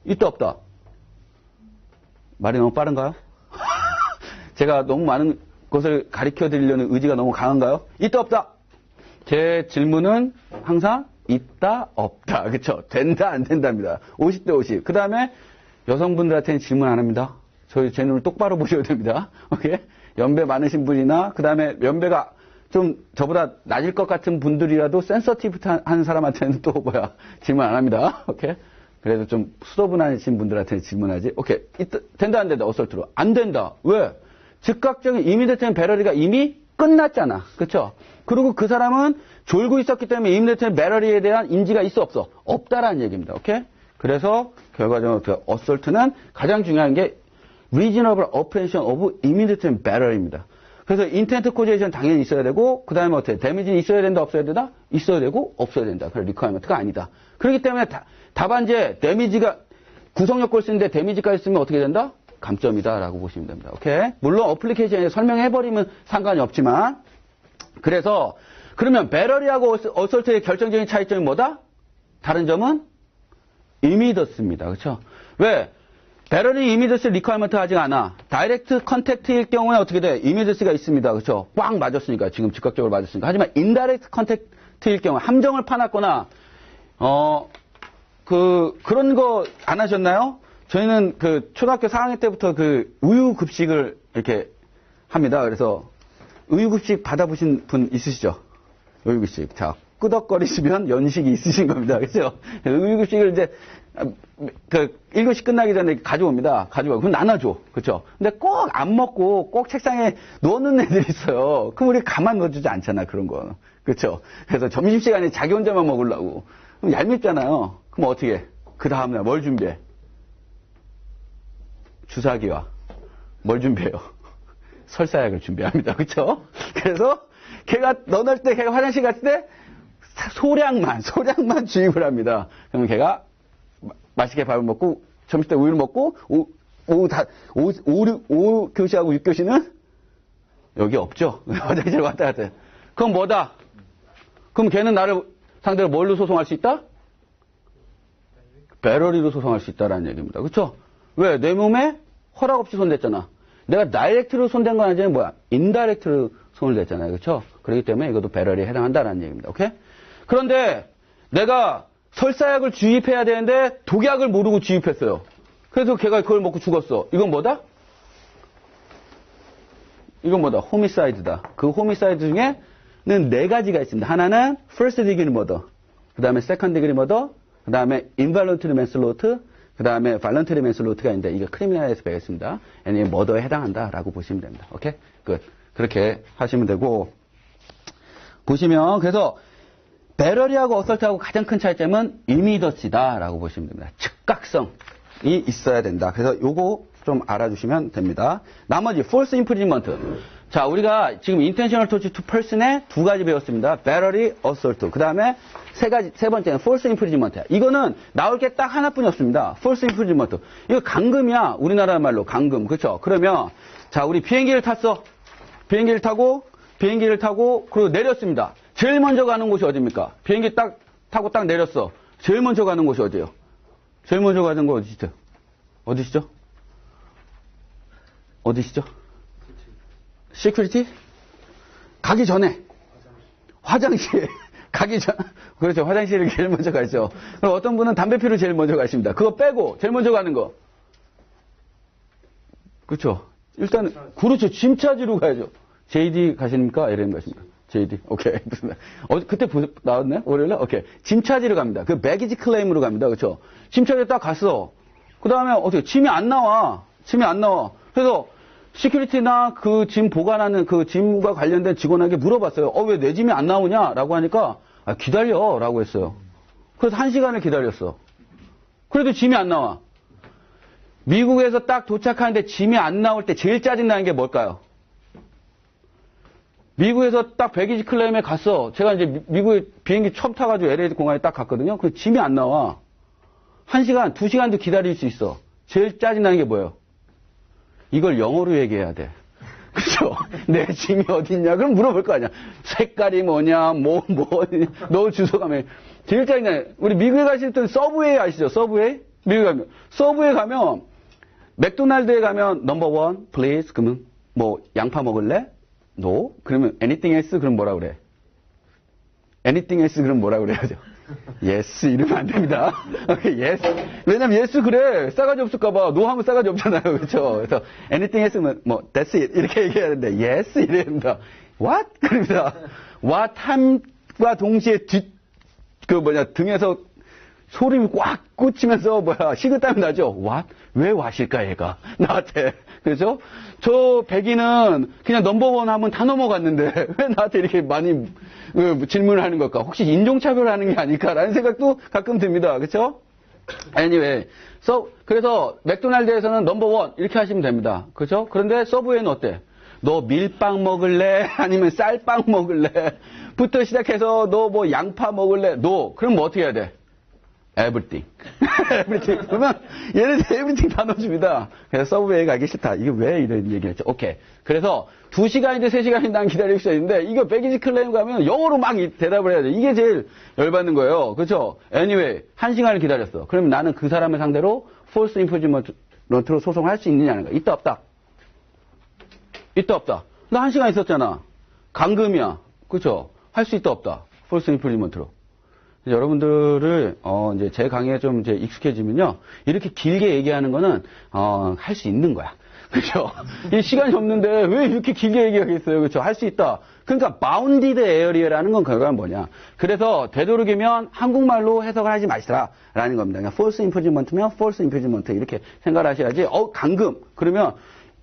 있다 없다? 말이 너무 빠른가요? 제가 너무 많은 것을 가르쳐 드리려는 의지가 너무 강한가요? 있다 없다? 제 질문은 항상 있다 없다. 그렇죠? 된다 안 된다입니다. 50대 50. 그 다음에 여성분들한테는 질문 안 합니다. 제 눈을 똑바로 보셔야 됩니다. 오케이? 연배 많으신 분이나 그 다음에 연배가 좀 저보다 낮을 것 같은 분들이라도 센서티브한 사람한테는 또 질문 안 합니다. 오케이? 그래도 좀 수더분하신 분들한테는 질문하지. 오케이. 된다 안 된다. 어설트로. 안 된다. 왜? 즉각적인 이미디어트 배러리가 이미 끝났잖아. 그렇죠? 그리고 그 사람은 졸고 있었기 때문에 이미디어트 배러리에 대한 인지가 있어 없어? 없다라는 얘기입니다. 오케이? 그래서 결과적으로 어설트는 가장 중요한 게 reasonable apprehension of immediate barrier입니다. 그래서 intent causation 당연히 있어야 되고 그 다음에 어떻게 데미지는 있어야 된다 없어야 된다? 있어야 되고 없어야 된다. 그래 리퀘어먼트가 아니다. 그렇기 때문에 답안지에 데미지가 구성요건을 쓰는데 데미지까지 쓰면 어떻게 된다? 감점이다라고 보시면 됩니다. 오케이? 물론 어플리케이션에 설명해버리면 상관이 없지만 그래서 그러면 배러리하고 어설트의 결정적인 차이점이 뭐다? 다른 점은 이미더스입니다. 그렇죠? 왜? 배러리 이미더스 리퀘어먼트 하지 않아. 다이렉트 컨택트일 경우에 어떻게 돼? 이미더스가 있습니다. 그렇죠? 꽉 맞았으니까 지금 즉각적으로 맞았으니까. 하지만 인다이렉트 컨택트일 경우 함정을 파놨거나 그런 거 안 하셨나요? 저희는 그 초등학교 4학년 때부터 그 우유급식을 이렇게 합니다. 그래서 우유급식 받아보신 분 있으시죠? 우유급식. 자, 끄덕거리시면 연식이 있으신 겁니다. 그죠? 우유급식을 이제, 1교시 끝나기 전에 가져옵니다. 그럼 나눠줘. 그쵸? 근데 꼭 안 먹고 꼭 책상에 넣는 애들이 있어요. 그럼 우리 가만 넣어주지 않잖아, 그런 거. 그쵸? 그래서 점심시간에 자기 혼자만 먹으려고. 그럼 얄밉잖아요. 그럼 어떻게 해? 그 다음날 뭘 준비해? 주사기와 뭘 준비해요? 설사약을 준비합니다. 그쵸? 그래서 걔가 넣을 때 걔가 화장실 갔을 때 소량만 주입을 합니다. 그러면 걔가 맛있게 밥을 먹고 점심 때 우유를 먹고 오후 5교시하고 6교시는 여기 없죠. 화장실 왔다 갔다 해. 그럼 뭐다? 그럼 걔는 나를 상대로 뭘로 소송할 수 있다? 배러리로 소송할 수 있다라는 얘기입니다. 그렇죠? 왜? 내 몸에 허락 없이 손댔잖아. 내가 다이렉트로 손댄 건 아니잖아요. 뭐야? 인다이렉트로 손을 댔잖아요. 그렇죠? 그렇기 때문에 이것도 배러리에 해당한다라는 얘기입니다. 오케이? 그런데 내가 설사약을 주입해야 되는데 독약을 모르고 주입했어요. 그래서 걔가 그걸 먹고 죽었어. 이건 뭐다? 이건 뭐다? 호미사이드다. 그 호미사이드 중에는 네 가지가 있습니다. 하나는 first degree murder, 그 다음에 second degree murder, 그 다음에 involuntary manslaughter, 그 다음에 voluntary manslaughter가 있는데 이거 크리미널에서 배웠습니다. 이 머더에 해당한다라고 보시면 됩니다. 오케이? 끝. 그렇게 하시면 되고 보시면 그래서 배럴리하고 어설트하고 가장 큰 차이점은 이미더시다라고 보시면 됩니다. 즉각성이 있어야 된다. 그래서 요거 좀 알아주시면 됩니다. 나머지 false imprisonment. 자, 우리가 지금 intentional torture to person에 두 가지 배웠습니다. battery, assault. 그 다음에 세 번째는 false imprisonment. 이거는 나올 게 딱 하나뿐이 없습니다. false imprisonment. 이거 감금이야. 우리나라 말로 감금. 그렇죠? 그러면 자, 우리 비행기를 탔어. 비행기를 타고 그리고 내렸습니다. 제일 먼저 가는 곳이 어디입니까? 비행기 딱 타고 딱 내렸어. 제일 먼저 가는 곳이 어디예요? 제일 먼저 가는 곳 어디시죠? 어디시죠? 시큐리티? 가기 전에. 화장실. 가기 전. 그렇죠. 화장실을 제일 먼저 가죠. 그럼 어떤 분은 담배 피러 제일 먼저 가십니다. 그거 빼고 제일 먼저 가는 거. 그렇죠. 일단, 그렇죠. 짐 찾으러 가야죠. JD 가십니까? LM 가십니까? JD. 오케이. 무슨 그때 나왔나요? 월요일에? 오케이. 짐 찾으러 갑니다. 그 배기지 클레임으로 갑니다. 그렇죠. 짐 찾으러 딱 갔어. 그 다음에 어떻게 짐이 안 나와. 그래서 시큐리티나 그 짐 보관하는 그 짐과 관련된 직원에게 물어봤어요. 왜 내 짐이 안 나오냐? 라고 하니까 기다려. 라고 했어요. 그래서 1시간을 기다렸어. 그래도 짐이 안 나와. 미국에서 딱 도착하는데 짐이 안 나올 때 제일 짜증나는 게 뭘까요? 미국에서 딱 배기지 클레임에 갔어. 제가 이제 미국에 비행기 처음 타가지고 LA 공항에 딱 갔거든요. 그 짐이 안 나와. 1시간, 2시간도 기다릴 수 있어. 제일 짜증나는 게 뭐예요? 이걸 영어로 얘기해야 돼. 그죠? 내 짐이 어딨냐? 그럼 물어볼 거 아니야. 색깔이 뭐냐, 너 주소가 뭐냐. 제일 짜증나요. 우리 미국에 가실 때는 서브웨이 아시죠? 서브웨이? 서브웨이 가면, 맥도날드에 가면, 넘버 원, please. 그러면, 양파 먹을래? No. 그러면, anything else? 그럼 뭐라 그래? anything else? 그럼 뭐라 그래야죠? yes. 이러면 안 됩니다. yes. 왜냐면 yes 그래. 싸가지 없을까봐. no 하면 싸가지 없잖아요. 그렇죠? 그래서, anything else면, that's it. 이렇게 얘기해야 되는데, yes. 이래야 됩니다. what? 그럽니다. what 함과 동시에 등에서 소름이 꽉 꽂히면서 식은땀이 나죠. what? 왜 what일까 얘가 나한테. 그렇죠? 저 백인은 그냥 넘버원 하면 다 넘어갔는데 왜 나한테 이렇게 많이 질문을 하는 걸까? 혹시 인종차별하는 게 아닐까라는 생각도 가끔 듭니다. 그렇죠? anyway, 그래서 맥도날드에서는 넘버원 이렇게 하시면 됩니다. 그렇죠? 그런데 서브웨이는 어때? 너 밀빵 먹을래? 아니면 쌀빵 먹을래? 부터 시작해서 너 양파 먹을래? no. 그럼 어떻게 해야 돼? everything. everything. 그러면 얘네들 everything 다 넣어줍니다. 그래서 서브웨이 가기 싫다. 이게 왜 이런 얘기를 했죠? 오케이. 그래서 2시간인데 3시간인데 난 기다릴 수 있는데 이거 배기지 클레임 가면 영어로 막 대답을 해야 돼. 이게 제일 열받는 거예요. 그렇죠? anyway, 1시간을 기다렸어. 그러면 나는 그 사람을 상대로 false imprisonment로 소송을 할 수 있느냐는 거야. 있다 없다? 나 1시간 있었잖아. 감금이야. 그렇죠? 할 수 있다 없다? false imprisonment로. 여러분들을 이제 제 강의에 좀 이제 익숙해지면요, 이렇게 길게 얘기하는 거는 할 수 있는 거야. 그렇죠? 이 시간이 없는데 왜 이렇게 길게 얘기하겠어요? 그렇죠? 할 수 있다. 그러니까 bounded area라는 건 결과가 뭐냐? 그래서 되도록이면 한국말로 해석을 하지 마시라라는 겁니다. 그러니까 false imprisonment면 false imprisonment 이렇게 생각을 하셔야지. 감금 그러면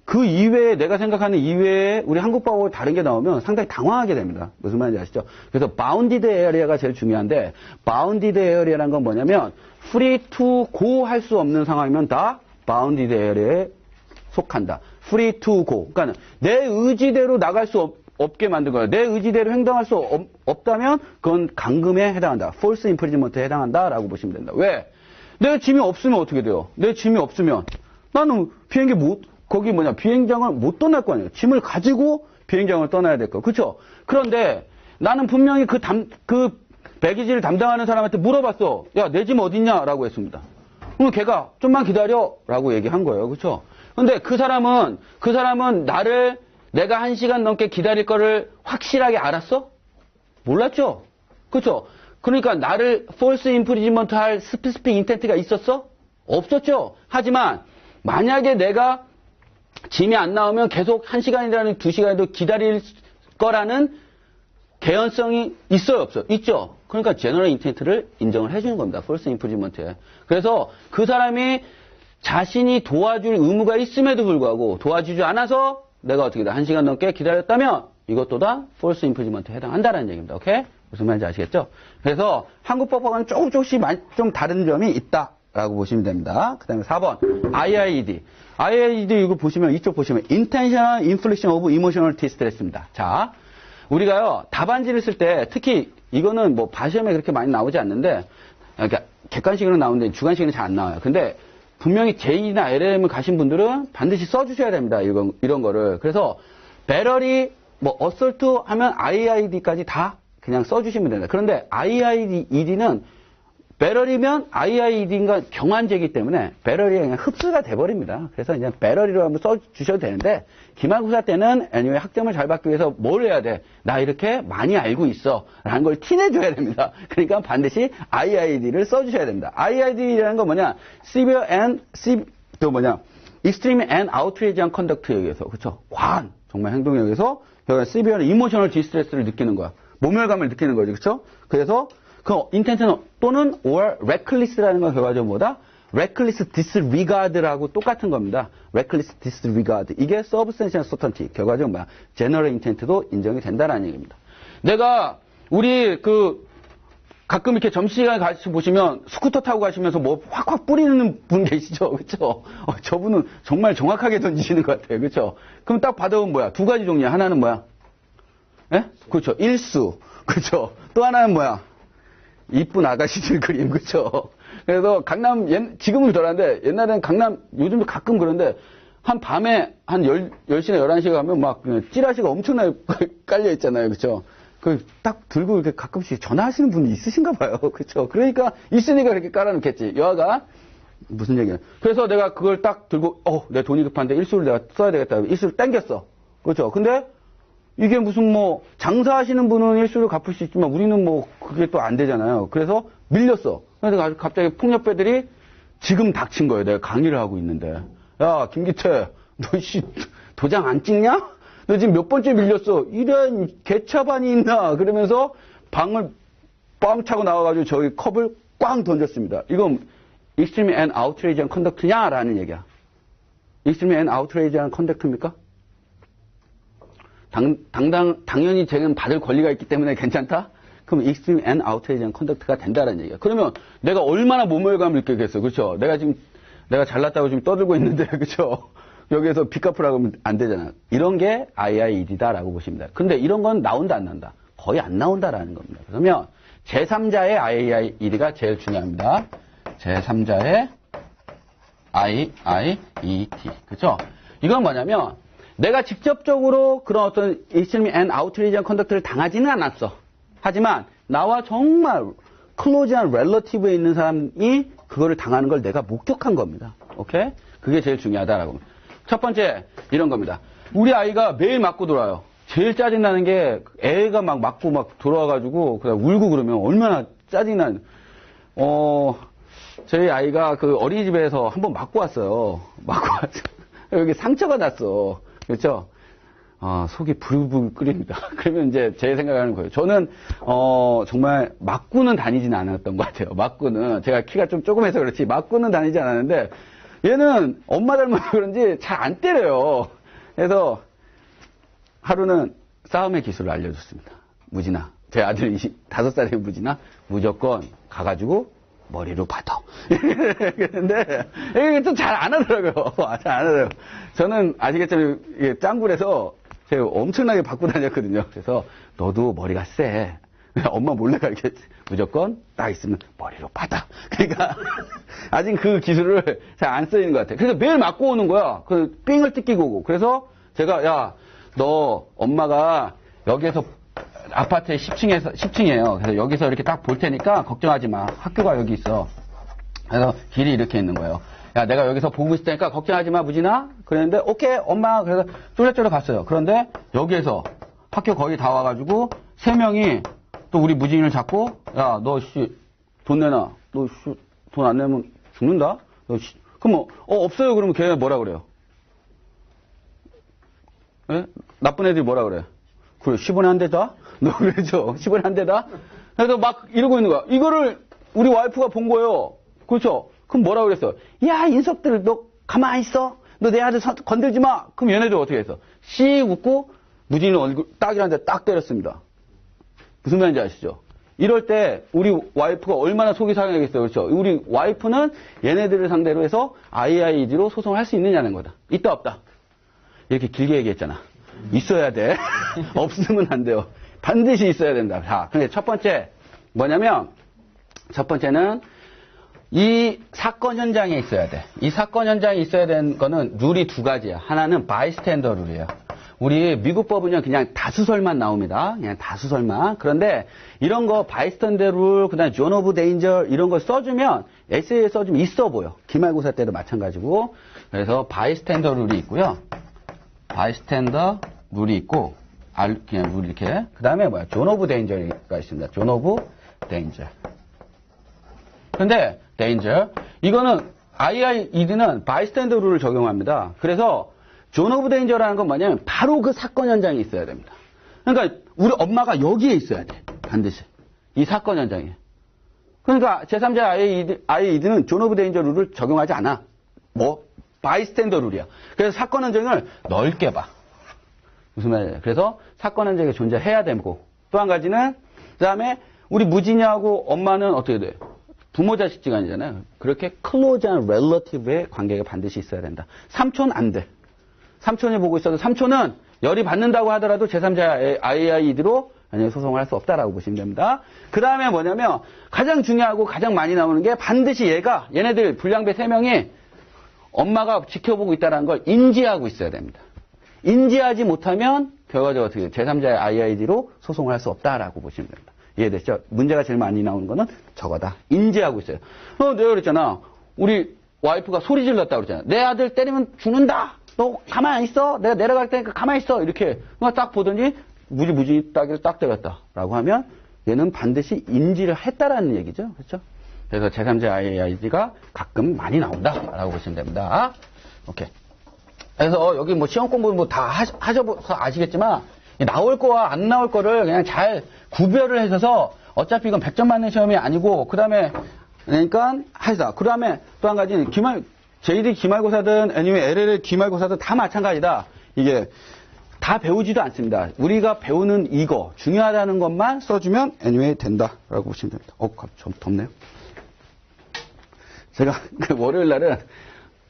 그 이외에 내가 생각하는 이외에 우리 한국법하고 다른 게 나오면 상당히 당황하게 됩니다. 무슨 말인지 아시죠? 그래서 bounded area가 제일 중요한데 bounded area라는 건 뭐냐면 free to go 할 수 없는 상황이면 다 bounded area에 속한다. free to go. 그러니까 내 의지대로 나갈 수 없게 만든 거예요. 내 의지대로 행동할 수 없다면 그건 감금에 해당한다. false imprisonment에 해당한다라고 보시면 된다. 왜? 내 짐이 없으면 어떻게 돼요? 내 짐이 없으면 나는 비행기 비행장을 못 떠날 거 아니에요. 짐을 가지고 비행장을 떠나야 될 거. 그렇죠? 그런데 나는 분명히 그 배기지를 담당하는 사람한테 물어봤어. 야, 내 짐 어딨냐라고 했습니다. 그럼 걔가 좀만 기다려라고 얘기한 거예요. 그렇죠? 근데 그 사람은 내가 1시간 넘게 기다릴 거를 확실하게 알았어? 몰랐죠? 그렇죠? 그러니까 나를 false imprisonment 할 specific intent가 있었어? 없었죠? 하지만 만약에 내가 짐이 안 나오면 계속 1시간이라는 2시간에도 기다릴 거라는 개연성이 있어요, 없어요? 있죠. 그러니까 제너럴 인텐트를 인정을 해주는 겁니다. false imprisonment에. 그래서 그 사람이 자신이 도와줄 의무가 있음에도 불구하고 도와주지 않아서 내가 어떻게 돼? 1시간 넘게 기다렸다면 이것도 다 false imprisonment에 해당한다는 얘기입니다. 오케이? 무슨 말인지 아시겠죠? 그래서 한국 법과는 조금씩 좀 다른 점이 있다라고 보시면 됩니다. 그 다음에 4번 IIED. IIED 이거 보시면 이쪽 보시면 Intentional Infliction of Emotional Distress입니다. 자, 우리가요 답안지를 쓸 때 특히 이거는 뭐 바시험에 그렇게 많이 나오지 않는데 그러니까 객관식으로 나오는데 주관식은 잘 안 나와요. 근데 분명히 J나 LLM을 가신 분들은 반드시 써주셔야 됩니다. 이런 거를. 그래서 배럴이 뭐 assault 하면 IIED까지 다 그냥 써주시면 됩니다. 그런데 IIED는 배럴이면 IIED인가 경환제이기 때문에 배럴이 그냥 흡수가 돼버립니다. 그래서 그냥 배럴이로 한번 써주셔도 되는데 기말고사 때는 anyway 학점을 잘 받기 위해서 뭘 해야 돼? 나 이렇게 많이 알고 있어 라는 걸 티내줘야 됩니다. 그러니까 반드시 IIED를 써주셔야 됩니다. IIED라는 건 뭐냐? Severe and Extreme and Outrageous Conduct에 의해서 그렇죠? 과한 정말 행동에 의해서 Severe and Emotional Distress를 느끼는 거야. 모멸감을 느끼는 거지, 그렇죠? 그래서 그 인텐션 또는 or reckless라는 건 결과적으로 뭐다? reckless disregard라고 똑같은 겁니다. reckless disregard. 이게 substantial certainty. 결과적으로 뭐야? general intent도 인정이 된다라는 얘기입니다. 내가 우리 가끔 이렇게 점심시간에 같이 보시면 스쿠터 타고 가시면서 뭐 확확 뿌리는 분 계시죠? 그렇죠? 저분은 정말 정확하게 던지시는 것 같아요. 그렇죠? 그럼 딱 받아보면 뭐야? 두 가지 종류야. 하나는 뭐야? 예? 그렇죠. 일수. 그렇죠. 또 하나는 뭐야? 이쁜 아가씨들 그림. 그렇죠. 그래서 지금은 덜한데 옛날에는 강남 요즘도 가끔 그런데 한 밤에 한 10시나 11시에 가면 막 찌라시가 엄청나게 깔려 있잖아요. 그렇죠. 딱 들고 이렇게 가끔씩 전화하시는 분이 있으신가 봐요. 그렇죠. 그러니까 있으니까 그렇게 깔아놓겠지. 여하가 무슨 얘기야. 그래서 내가 그걸 딱 들고 내 돈이 급한데 일수를 내가 써야 되겠다. 일수를 땡겼어. 그렇죠. 근데 이게 무슨 뭐 장사하시는 분은 일수를 갚을 수 있지만 우리는 뭐 그게 또 안 되잖아요. 그래서 밀렸어. 그래서 갑자기 폭력배들이 지금 닥친 거예요. 내가 강의를 하고 있는데. 야, 김기태, 너 도장 안 찍냐? 너 지금 몇 번째 밀렸어? 이런 개차반이 있나? 그러면서 방을 뻥 차고 나와가지고 저기 컵을 꽝 던졌습니다. 이건 extreme and outrageous conduct냐? 라는 얘기야. extreme and outrageous conduct입니까? 당연히 쟤는 받을 권리가 있기 때문에 괜찮다? 그럼 extreme and outrageous conduct가 된다는 얘기야. 그러면 내가 얼마나 모멸감을 느끼겠어. 그렇죠? 내가 잘났다고 지금 떠들고 있는데, 그렇죠? 여기에서 빚 갚으라고 하면 안 되잖아. 이런 게 IIED다라고 보시면 돼요. 근데 이런 건 나온다, 안 나온다? 거의 안 나온다라는 겁니다. 그러면 제3자의 IIED가 제일 중요합니다. 제3자의 IIED. 그렇죠? 이건 뭐냐면 내가 직접적으로 그런 어떤 extreme and outrageous conduct를 당하지는 않았어. 하지만 나와 정말 클로즈한 relative에 있는 사람이 그거를 당하는 걸 내가 목격한 겁니다. 오케이? 그게 제일 중요하다라고. 첫 번째 이런 겁니다. 우리 아이가 매일 맞고 돌아요. 제일 짜증나는 게 애가 막 맞고 막 돌아와가지고 그냥 울고 그러면 얼마나 짜증나는. 저희 아이가 그 어린이집에서 한번 맞고 왔어요. 맞고 왔어. 여기 상처가 났어. 그렇죠? 속이 부글부글 끓입니다. 그러면 이제 제 생각하는 거예요. 저는 정말 맞고는 다니진 않았던 것 같아요. 맞고는 제가 키가 좀 조금해서 그렇지 맞고는 다니지 않았는데 얘는 엄마 닮아서 그런지 잘 안 때려요. 그래서 하루는 싸움의 기술을 알려줬습니다. 무진아, 제 아들 5살의 무진아 무조건 가가지고 머리로 받아. 그런데 이게 좀 잘 안 하더라고요. 잘 안 하더라고요. 저는 아시겠지만 이게 짱굴에서 제가 엄청나게 받고 다녔거든요. 그래서 너도 머리가 세. 엄마 몰래 가르쳤지. 무조건 딱 있으면 머리로 받아. 그러니까 아직 그 기술을 잘 안 쓰이는 것 같아요. 그래서 매일 맞고 오는 거야. 그 삥을 뜯기고 오고. 그래서 제가 야, 너 엄마가 여기에서 아파트에 10층이에요. 그래서 여기서 이렇게 딱 볼 테니까 걱정하지 마. 학교가 여기 있어. 그래서 길이 이렇게 있는 거예요. 야, 내가 여기서 보고 있을 테니까 걱정하지 마, 무진아. 그랬는데, 오케이, 엄마. 그래서 쫄래쫄래 갔어요. 그런데 여기에서 학교 거의 다 와가지고 3명이 또 우리 무진이를 잡고, 야, 너 돈 내놔. 너 돈 안 내면 죽는다? 그럼 뭐, 없어요. 그러면 걔네 뭐라 그래요? 예? 나쁜 애들이 뭐라 그래? 그래, 10원에 한 대다? 너 그러죠? 10원에 한 대다? 그래서 막 이러고 있는 거야. 이거를 우리 와이프가 본 거예요. 그렇죠? 그럼 뭐라 그랬어? 야, 인석들, 너 가만히 있어? 너 내 아들 건들지 마! 그럼 얘네들 어떻게 했어? 씩 웃고 무진이 얼굴 딱이라는 데 딱 때렸습니다. 무슨 말인지 아시죠? 이럴 때 우리 와이프가 얼마나 속이 상하겠어요. 그렇죠? 우리 와이프는 얘네들을 상대로 해서 IIED로 소송을 할 수 있느냐는 거다. 있다 없다. 이렇게 길게 얘기했잖아. 있어야 돼. 없으면 안 돼요. 반드시 있어야 된다. 자, 근데 첫 번째 뭐냐면 첫 번째는 이 사건 현장에 있어야 돼. 이 사건 현장에 있어야 되는 거는 룰이 두 가지야. 하나는 바이스탠더 룰이에요. 우리 미국 법은요, 그냥 다수설만 나옵니다. 그냥 다수설만. 그런데 이런 거 바이스탠더 룰, 그 다음에 존 오브 데인저 이런 거 써주면, 에세이에 써주면 있어 보여. 기말고사 때도 마찬가지고. 그래서 바이스탠더 룰이 있고요. 바이스탠더 룰이 있고, 그냥 룰 이렇게. 그 다음에 뭐야? 존 오브 데인저가 있습니다. 존 오브 데인저. 근데, 데인저. 이거는, IIED는 바이스탠더 룰을 적용합니다. 그래서, 존 오브 데인저라는 건 뭐냐면, 바로 그 사건 현장에 있어야 됩니다. 그러니까, 우리 엄마가 여기에 있어야 돼. 반드시. 이 사건 현장에. 그러니까, 제3자 IIED는 존 오브 데인저 룰을 적용하지 않아. 뭐? 바이스탠더 룰이야. 그래서 사건 현장을 넓게 봐. 무슨 말이에요? 그래서 사건 현장에 존재해야 되고, 또 한 가지는, 그 다음에, 우리 무진이하고 엄마는 어떻게 돼? 부모 자식 지간이잖아요. 그렇게 클로즈한 relative의 관계가 반드시 있어야 된다. 삼촌 안 돼. 삼촌이 보고 있어도 삼촌은 열이 받는다고 하더라도 제3자 IIED로 소송을 할 수 없다라고 보시면 됩니다. 그 다음에 뭐냐면 가장 중요하고 가장 많이 나오는 게 반드시 얘네들 불량배 3명이 엄마가 지켜보고 있다는 걸 인지하고 있어야 됩니다. 인지하지 못하면 결과적으로 어떻게 제3자 IIED로 소송을 할 수 없다라고 보시면 됩니다. 이해됐죠? 문제가 제일 많이 나오는 거는 저거다. 인지하고 있어요. 내가 그랬잖아. 우리 와이프가 소리 질렀다고 그랬잖아. 내 아들 때리면 죽는다. 너 가만히 있어. 내가 내려갈 테니까 가만히 있어. 이렇게 딱 보더니 무지 따기를 딱 때렸다라고 하면 얘는 반드시 인지를 했다라는 얘기죠. 그렇죠? 그래서 제3자 IIED가 가끔 많이 나온다라고 보시면 됩니다. 오케이. 그래서 여기 뭐 시험 공부 뭐 다 하셔서 아시겠지만 나올 거와 안 나올 거를 그냥 잘 구별을 해서 어차피 이건 100점 맞는 시험이 아니고 그다음에 그러니까 하시다. 그다음에 또 한 가지는 JD 기말고사든 아니면 LL 기말고사든 다 마찬가지다. 이게 다 배우지도 않습니다. 우리가 배우는 이거 중요하다는 것만 써주면 anyway 된다라고 보시면 됩니다. 좀 덥네요. 제가 그 월요일 날은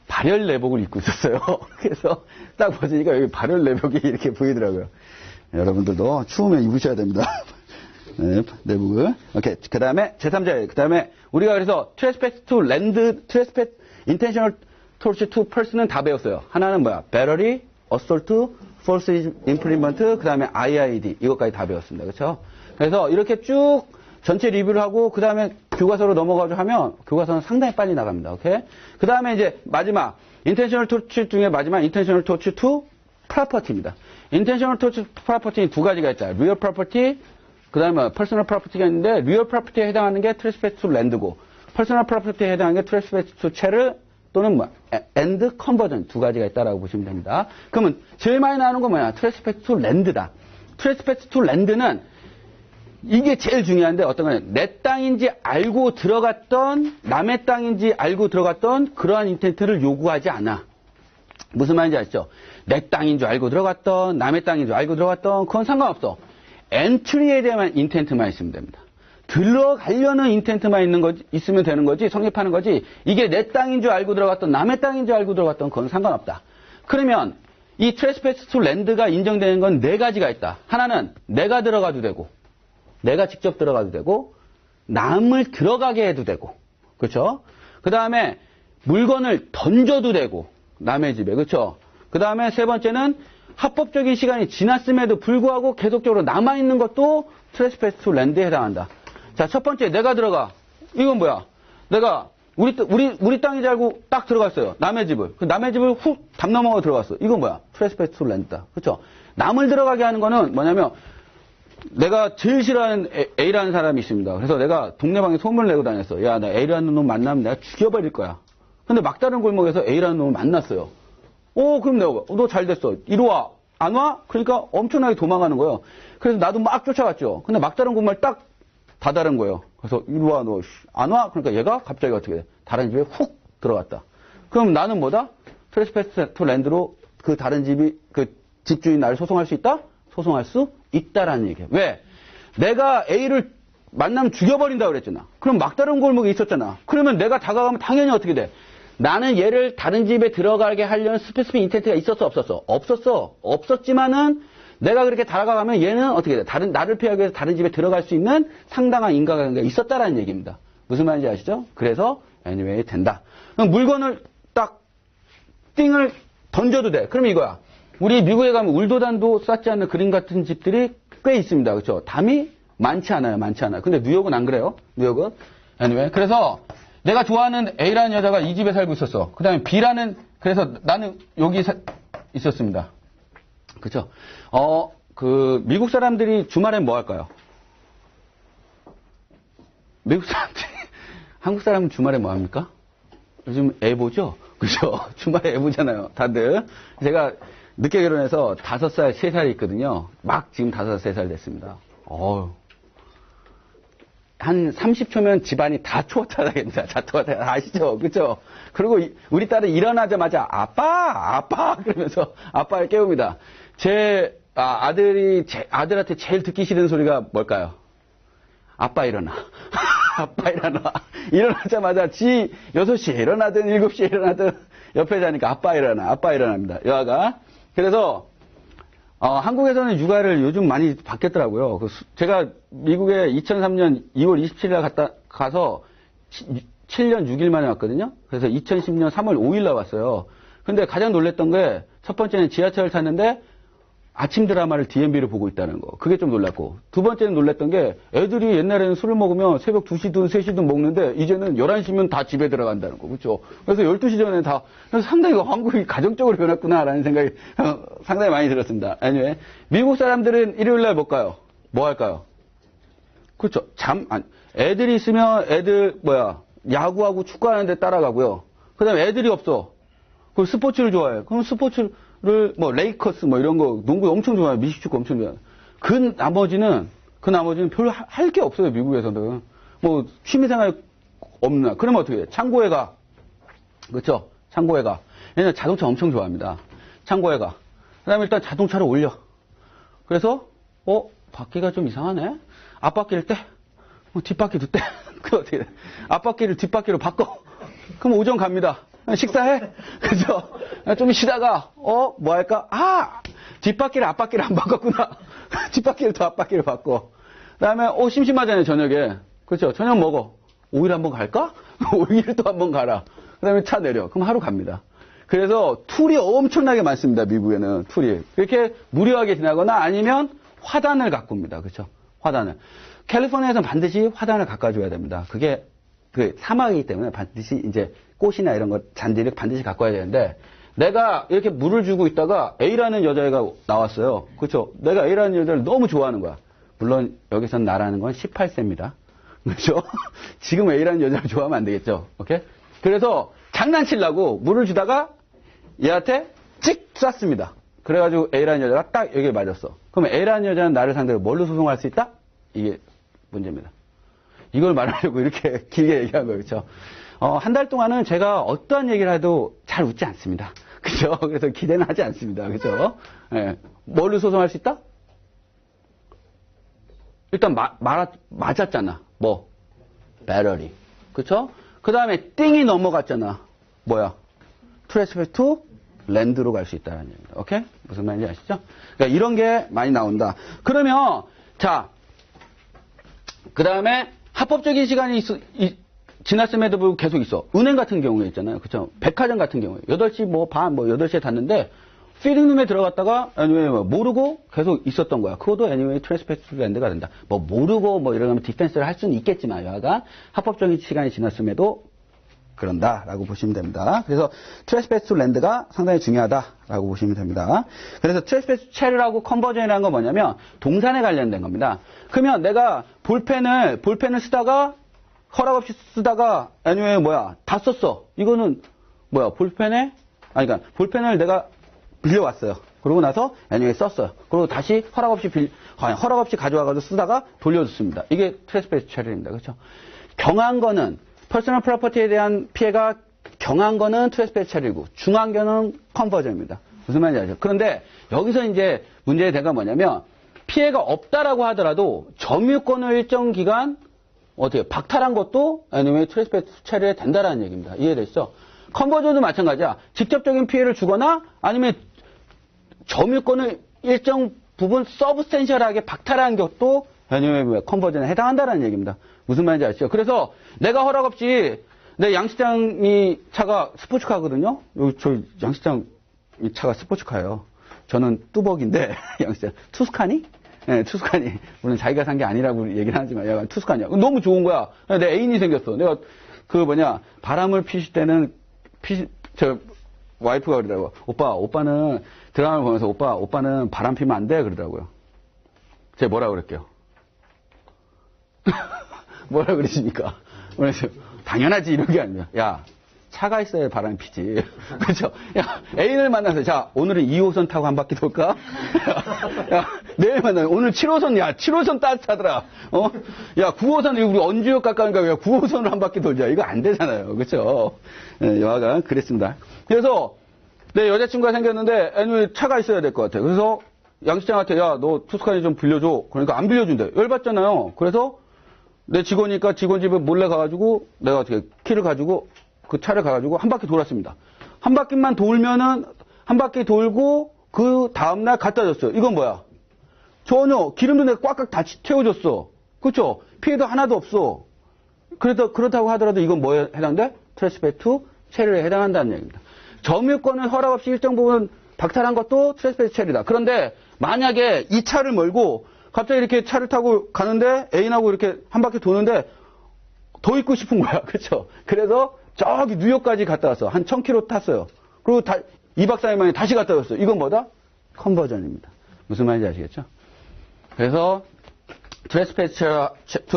발열 내복을 입고 있었어요. 그래서 딱 보시니까 여기 발열 내복이 이렇게 보이더라고요. 여러분들도 추우면 입으셔야 됩니다. 네, 내복을. 오케이. 그 다음에 제3자예요. 그 다음에 우리가 그래서 trespass to land, trespass, intentional torture to person은 다 배웠어요. 하나는 뭐야? battery, assault, false imprisonment, 그 다음에 IIED 이것까지 다 배웠습니다. 그렇죠? 그래서 이렇게 쭉 전체 리뷰를 하고 그 다음에 교과서로 넘어가서 하면 교과서는 상당히 빨리 나갑니다. 오케이? 그 다음에 이제 마지막 intentional torture 중에 마지막 intentional torture to property입니다. intentional torture to property는 두 가지가 있다. real property, 그 다음에 personal property가 있는데 real property에 해당하는 게 trespass to land고 personal property에 해당하는 게 trespass to chattel 또는 뭐 and conversion 두 가지가 있다라고 보시면 됩니다. 그러면 제일 많이 나오는 건 뭐냐? trespass to land다. trespass to land는 이게 제일 중요한데 어떤 거냐? 내 땅인지 알고 들어갔던 남의 땅인지 알고 들어갔던 그러한 인텐트를 요구하지 않아. 무슨 말인지 아시죠? 내 땅인 줄 알고 들어갔던 남의 땅인 줄 알고 들어갔던 그건 상관없어. 엔트리에 대한 인텐트만 있으면 됩니다. 들어가려는 인텐트만 있으면 되는 거지 성립하는 거지 이게 내 땅인 줄 알고 들어갔던 남의 땅인 줄 알고 들어갔던 그건 상관없다. 그러면 이 트레스패스 투 랜드가 인정되는 건 네 가지가 있다. 하나는 내가 들어가도 되고 내가 직접 들어가도 되고 남을 들어가게 해도 되고 그렇죠? 그 다음에 물건을 던져도 되고 남의 집에 그렇죠? 그 다음에 세 번째는 합법적인 시간이 지났음에도 불구하고 계속적으로 남아있는 것도 트레스패스 투 랜드에 해당한다. 자, 첫 번째 내가 들어가. 이건 뭐야? 내가 우리 땅이지 알고 딱 들어갔어요. 남의 집을. 그 남의 집을 훅 담 넘어가 들어갔어. 이건 뭐야? 트레스패스 투 랜드다. 그렇죠? 남을 들어가게 하는 거는 뭐냐면 내가 제일 싫어하는 A라는 사람이 있습니다. 그래서 내가 동네방에 소문을 내고 다녔어. 야, 나 A라는 놈 만나면 내가 죽여버릴 거야. 근데 막다른 골목에서 A라는 놈을 만났어요. 그럼 내가 너 잘 됐어. 이리 와. 안 와? 그러니까 엄청나게 도망가는 거예요. 그래서 나도 막 쫓아갔죠. 근데 막다른 공간을 딱 다다른 거예요. 그래서 이리 와, 너 안 와? 그러니까 얘가 갑자기 어떻게 돼? 다른 집에 훅 들어갔다. 그럼 나는 뭐다? 트레스패스 투 랜드로 그 다른 집이 그 집주인 나를 소송할 수 있다? 소송할 수 있다라는 얘기야. 왜? 내가 A를 만나면 죽여버린다 그랬잖아. 그럼 막다른 골목에 있었잖아. 그러면 내가 다가가면 당연히 어떻게 돼? 나는 얘를 다른 집에 들어가게 하려는 스페시픽 인텐트가 있었어, 없었어? 없었어. 없었지만은 내가 그렇게 다가가면 얘는 어떻게 돼? 나를 피하기 위해서 다른 집에 들어갈 수 있는 상당한 인과관계가 있었다라는 얘기입니다. 무슨 말인지 아시죠? 그래서 anyway 된다. 그럼 물건을 딱 띵을 던져도 돼. 그럼 이거야. 우리 미국에 가면 울도단도 쌓지 않는 그림 같은 집들이 꽤 있습니다. 그렇죠? 담이 많지 않아요. 많지 않아요. 근데 뉴욕은 안 그래요. 뉴욕은. anyway. 그래서 내가 좋아하는 A라는 여자가 이 집에 살고 있었어. 그 다음에 B라는, 그래서 나는 여기 있었습니다. 그쵸? 미국 사람들이 주말엔 뭐 할까요? 미국 사람들이, 한국 사람은 주말에 뭐 합니까? 요즘 애 보죠? 그죠? 주말에 애 보잖아요. 다들. 제가 늦게 결혼해서 5살, 3살이 있거든요. 막 지금 5살, 3살 됐습니다. 한 30초면 집안이 다 초토화되겠다. 다 아시죠? 그죠? 그리고 우리 딸은 일어나자마자 아빠! 그러면서 아빠를 깨웁니다. 아들한테 제일 듣기 싫은 소리가 뭘까요? 아빠 일어나. 아빠 일어나. 일어나자마자 6시에 일어나든 7시에 일어나든 옆에 자니까 아빠 일어납니다. 여아가. 그래서 한국에서는 육아를 요즘 많이 바뀌었더라고요. 제가 미국에 2003년 2월 27일 가서 7년 6일 만에 왔거든요. 그래서 2010년 3월 5일 날 왔어요. 근데 가장 놀랬던 게 첫 번째는 지하철을 탔는데 아침 드라마를 DMB를 보고 있다는 거. 그게 좀 놀랐고. 두 번째는 놀랐던 게 애들이 옛날에는 술을 먹으면 새벽 2시든 3시든 먹는데 이제는 11시면 다 집에 들어간다는 거. 그렇죠? 그래서 12시 전에 다 상당히 한국이 가정적으로 변했구나라는 생각이 상당히 많이 들었습니다. anyway. 미국 사람들은 일요일 날 뭐 할까요? 그렇죠. 애들이 있으면 야구하고 축구하는데 따라가고요. 그다음에 애들이 없어. 그럼 스포츠를 좋아해. 그럼 스포츠를 레이커스 이런 거 농구 엄청 좋아해. 미식축구 엄청 좋아해. 그 나머지는 별로 할 게 없어요. 미국에서는. 취미생활 없나. 그러면 어떻게 해? 창고에 가. 그렇죠? 창고에 가. 얘는 자동차 엄청 좋아합니다. 창고에 가. 그 다음에 일단 자동차를 올려. 그래서 바퀴가 좀 이상하네. 앞바퀴를 떼. 뒷바퀴도 떼. 그 어떻게 돼? 앞바퀴를 뒷바퀴로 바꿔. 그럼 오전 갑니다. 식사해? 그죠? 좀 쉬다가, 뭐 할까? 뒷바퀴를 앞바퀴를 안 바꿨구나. 뒷바퀴를 더 앞바퀴를 바꿔. 그 다음에, 심심하잖아요, 저녁에. 그렇죠? 저녁 먹어. 5일 한번 갈까? 5일 또 한번 가라. 그 다음에 차 내려. 그럼 하루 갑니다. 그래서 툴이 엄청나게 많습니다, 미국에는. 툴이. 이렇게 무료하게 지나거나 아니면 화단을 가꿉니다. 그렇죠? 화단을. 캘리포니아에서는 반드시 화단을 가꿔줘야 됩니다. 그게 사막이기 때문에 반드시 이제 꽃이나 이런 거 잔디를 반드시 갖고 와야 되는데 내가 이렇게 물을 주고 있다가 A라는 여자애가 나왔어요. 그렇죠? 내가 A라는 여자를 너무 좋아하는 거야. 물론 여기서는 나라는 건 18세입니다. 그렇죠? 지금 A라는 여자를 좋아하면 안 되겠죠. 오케이? 그래서 장난치려고 물을 주다가 얘한테 찍 쐈습니다. 그래가지고 A라는 여자가 딱 여기에 맞았어. 그럼 A라는 여자는 나를 상대로 뭘로 소송할 수 있다? 이게 문제입니다. 이걸 말하려고 이렇게 길게 얘기한 거예요. 그렇죠? 한 달 동안은 제가 어떠한 얘기를 해도 잘 웃지 않습니다. 그죠? 그래서 기대는 하지 않습니다. 그죠? 예. 뭘로 소송할 수 있다? 일단 맞았잖아. 배러리. 그쵸? 그 다음에 띵이 넘어갔잖아. 트레스패스 투 랜드로 갈 수 있다는 얘기입니다. 오케이? 무슨 말인지 아시죠? 그러니까 이런 게 많이 나온다. 그러면, 그 다음에 합법적인 시간이 지났음에도 불구하고 계속 있어. 은행 같은 경우에 있잖아요. 그쵸? 백화점 같은 경우에. 8시 반, 8시에 닫는데, 피딩룸에 들어갔다가, 모르고 계속 있었던 거야. 그것도 트레스패스 랜드가 된다. 모르고 이러면 디펜스를 할 수는 있겠지만, 여하가 합법적인 시간이 지났음에도 그런다라고 보시면 됩니다. 그래서 트레스패스 랜드가 상당히 중요하다라고 보시면 됩니다. 그래서 트레스패스 체류하고 컨버전이라는 건 뭐냐면, 동산에 관련된 겁니다. 그러면 내가 볼펜을 쓰다가, 허락 없이 쓰다가, 다 썼어. 이거는, 볼펜을 내가 빌려왔어요. 그러고 나서 애니웨이 썼어요. 그리고 다시 허락 없이 가져와가지고 쓰다가 돌려줬습니다. 이게 트레스패스 처리입니다. 그렇죠? 경한 거는 퍼스널 프로퍼티에 대한 피해가 경한 거는 트레스패스 처리고 중한 거는 컨버전입니다. 무슨 말인지 알죠? 그런데 여기서 이제 문제의 대가 뭐냐면 피해가 없다라고 하더라도 점유권을 일정 기간 어떻게 박탈한 것도 애니웨이 트레스패스 처리가 된다라는 얘기입니다. 이해되시죠? 컨버전도 마찬가지야. 직접적인 피해를 주거나 아니면 점유권을 일정 부분 서브스텐셜하게 박탈한 것도 애니웨이 컨버전에 해당한다는 얘기입니다. 무슨 말인지 아시죠? 그래서 내가 허락 없이 내 양식장이 차가 스포츠카거든요. 여기 저 양식장 이 차가 스포츠카예요. 저는 뚜벅인데 양식장 투스카니? 네, 투스카니. 물론 자기가 산 게 아니라고 얘기는 하지만 약간 투스카니야. 너무 좋은 거야. 내 애인이 생겼어. 내가 바람을 피실 때는 저 와이프가 그러더라고. 오빠는 드라마를 보면서 오빠는 바람 피면 안 돼 그러더라고요. 제가 뭐라 그럴게요? 뭐라 그러십니까? 그래서 당연하지 이런 게 아니야. 야 차가 있어야 바람이 피지. 그렇죠? 야 애인을 만나서 자 오늘은 2호선 타고 한 바퀴 돌까? 야 내일 만나면 오늘 7호선 7호선 따뜻하더라. 야 9호선 우리 언주역 가까우니까 야 9호선으로 한 바퀴 돌자. 이거 안 되잖아요. 그렇죠? 네, 여하간 그랬습니다. 그래서 내 여자친구가 생겼는데 애는 차가 있어야 될 것 같아. 그래서 양식장한테 야 너 투스카니 좀 빌려줘. 그러니까 안 빌려준대. 열받잖아요. 그래서 내 직원이니까 직원 집에 몰래 가가지고 내가 어떻게 키를 가지고 그 차를 가가지고 한 바퀴 돌았습니다. 한 바퀴만 돌면은 한 바퀴 돌고 그 다음날 갖다 줬어요. 이건 뭐야? 전혀 기름도 내가 꽉꽉 다 채워줬어. 그렇죠? 피해도 하나도 없어. 그렇다고 하더라도 이건 뭐에 해당돼? 트레스패스 처리에 해당한다는 얘기입니다. 점유권을 허락 없이 일정 부분 박탈한 것도 트레스패스 처리다. 그런데 만약에 이 차를 몰고 갑자기 이렇게 차를 타고 가는데 애인하고 이렇게 한 바퀴 도는데 더 있고 싶은 거야. 그렇죠? 그래서 저기 뉴욕까지 갔다 왔어. 한 1000km 탔어요. 그리고 2박 4일 만에 다시 갔다 왔어. 이건 뭐다? 컨버전입니다. 무슨 말인지 아시겠죠? 그래서 트레스패스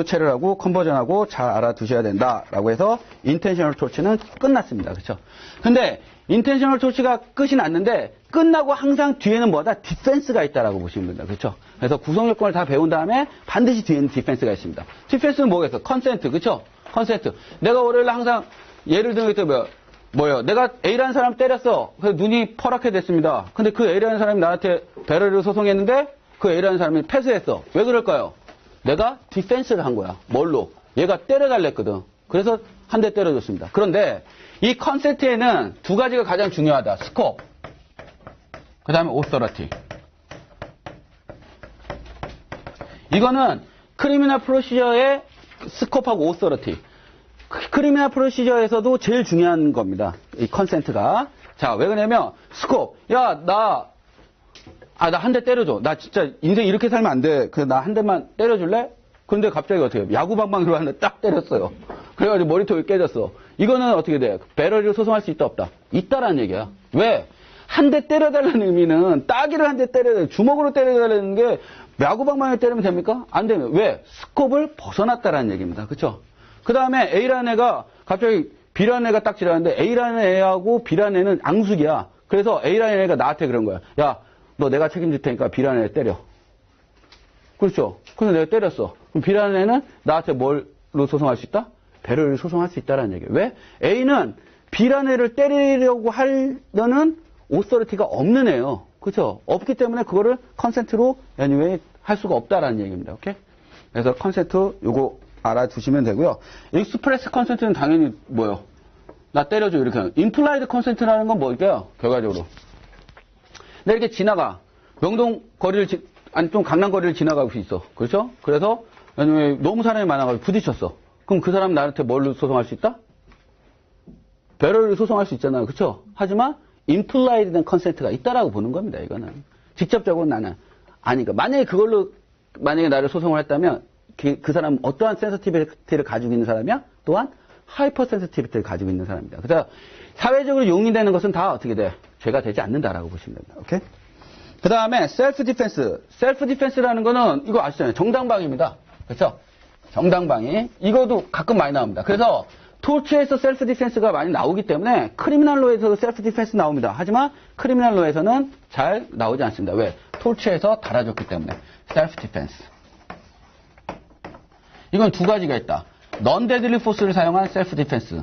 처리하고 컨버전하고 잘 알아두셔야 된다라고 해서 인텐셔널 토치는 끝났습니다. 그렇죠? 근데 인텐셔널 토치가 끝이 났는데 끝나고 항상 뒤에는 뭐다? 디펜스가 있다라고 보시면 됩니다. 그렇죠? 그래서 구성 요건을 다 배운 다음에 반드시 뒤에는 디펜스가 있습니다. 디펜스는 뭐겠어? 컨센트. 그렇죠? 컨센트. 내가 월요일에 항상 예를 들면 그때 뭐예요? 내가 A라는 사람 때렸어. 그래서 눈이 퍼렇게 됐습니다. 근데 그 A라는 사람이 나한테 배럴을 소송했는데 그 A라는 사람이 패스했어. 왜 그럴까요? 내가 디펜스를 한 거야. 뭘로? 얘가 때려달랬거든. 그래서 한 대 때려줬습니다. 그런데 이 컨센트에는 두 가지가 가장 중요하다. 스코프. 그 다음에 오서러티. 이거는 크리미널 프로시저의 스코프하고 오서러티. 크리미널 프로시저에서도 제일 중요한 겁니다. 이 컨센트가. 자, 왜 그러냐면 스코프. 야, 나 한 대 때려줘. 나 진짜 인생 이렇게 살면 안 돼. 그래서 나 한 대만 때려줄래? 근데 갑자기 어떻게 해요? 야구방망이로 한 대 딱 때렸어요. 그래가지고 머리통이 깨졌어. 이거는 어떻게 돼? 배럴을 소송할 수 있다 없다? 있다라는 얘기야. 왜? 한 대 때려달라는 의미는 따기를 한 대 때려야 주먹으로 때려달라는 게 야구방망이 때리면 됩니까? 안 되면. 왜? 스코프를 벗어났다라는 얘기입니다. 그쵸? 그 다음에 A라는 애가 갑자기 B라는 애가 딱 지나가는데 A라는 애하고 B라는 애는 앙숙이야. 그래서 A라는 애가 나한테 그런 거야. 야, 너 내가 책임질 테니까 B라는 애 때려. 그렇죠? 그래서 내가 때렸어. 그럼 B라는 애는 나한테 뭘로 소송할 수 있다? 배럴을 소송할 수 있다라는 얘기예요. 왜? A는 B라는 애를 때리려고 하려는 오서리티가 없는 애예요. 그렇죠? 없기 때문에 그거를 컨센트로 anyway 할 수가 없다라는 얘기입니다. 오케이? 그래서 컨센트 요거 알아두시면 되고요. 익스프레스 컨센트는 당연히 뭐요? 나 때려줘 이렇게 하는. 임플라이드 컨센트라는 건 뭘까요? 결과적으로. 내가 이렇게 지나가. 명동 거리를 아니 좀 강남 거리를 지나가고 있어. 그렇죠? 그래서 anyway 너무 사람이 많아가지고 부딪혔어. 그럼 그 사람 나한테 뭘로 소송할 수 있다? 배럴을 소송할 수 있잖아요. 그렇죠? 하지만 임플라이드 된 컨센트가 있다라고 보는 겁니다. 이거는. 직접적으로 나는 아니까. 만약에 나를 소송을 했다면 그 사람은 어떠한 센서티비티를 가지고 있는 사람이야? 또한 하이퍼 센서티비티를 가지고 있는 사람입니다. 그래서 사회적으로 용인되는 것은 다 어떻게 돼? 죄가 되지 않는다라고 보시면 됩니다. 오케이? 그 다음에 셀프 디펜스. 셀프 디펜스라는 거는 이거 아시잖아요. 정당방위입니다. 그렇죠? 정당방위. 이것도 가끔 많이 나옵니다. 그래서 토치에서 셀프 디펜스가 많이 나오기 때문에 크리미널 로에서 셀프 디펜스 나옵니다. 하지만 크리미널 로에서는 잘 나오지 않습니다. 왜? 토치에서 달아줬기 때문에. 셀프 디펜스. 이건 두 가지가 있다. 넌 데들리 포스를 사용한 셀프 디펜스.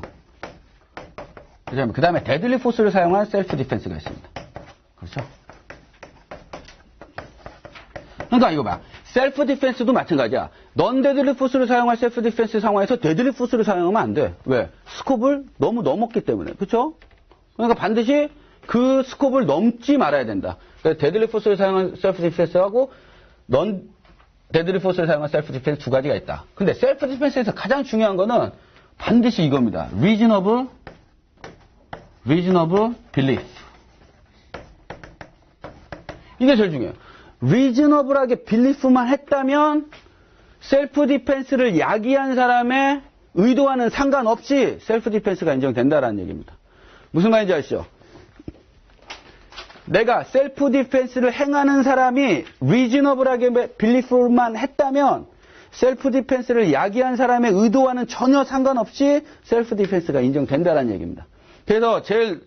그 다음에 데들리 포스를 사용한 셀프 디펜스가 있습니다. 그렇죠? 그러니까 이거 봐. 셀프 디펜스도 마찬가지야. 넌 데들리 포스를 사용할 셀프 디펜스 상황에서 데들리 포스를 사용하면 안 돼. 왜? 스콥을 너무 넘었기 때문에. 그렇죠? 그러니까 반드시 그 스콥을 넘지 말아야 된다. 그래서 데들리 포스를 사용한 셀프 디펜스하고 넌 데들리 포스를 사용한 셀프 디펜스 두 가지가 있다. 근데 셀프 디펜스에서 가장 중요한 거는 반드시 이겁니다. reasonable belief. 이게 제일 중요해요. reasonable하게 belief만 했다면 셀프 디펜스를 야기한 사람의 의도와는 상관없이 셀프 디펜스가 인정된다라는 얘기입니다. 무슨 말인지 아시죠? 내가 셀프 디펜스를 행하는 사람이 reasonable하게 belief만 했다면 셀프 디펜스를 야기한 사람의 의도와는 전혀 상관없이 셀프 디펜스가 인정된다라는 얘기입니다. 그래서 제일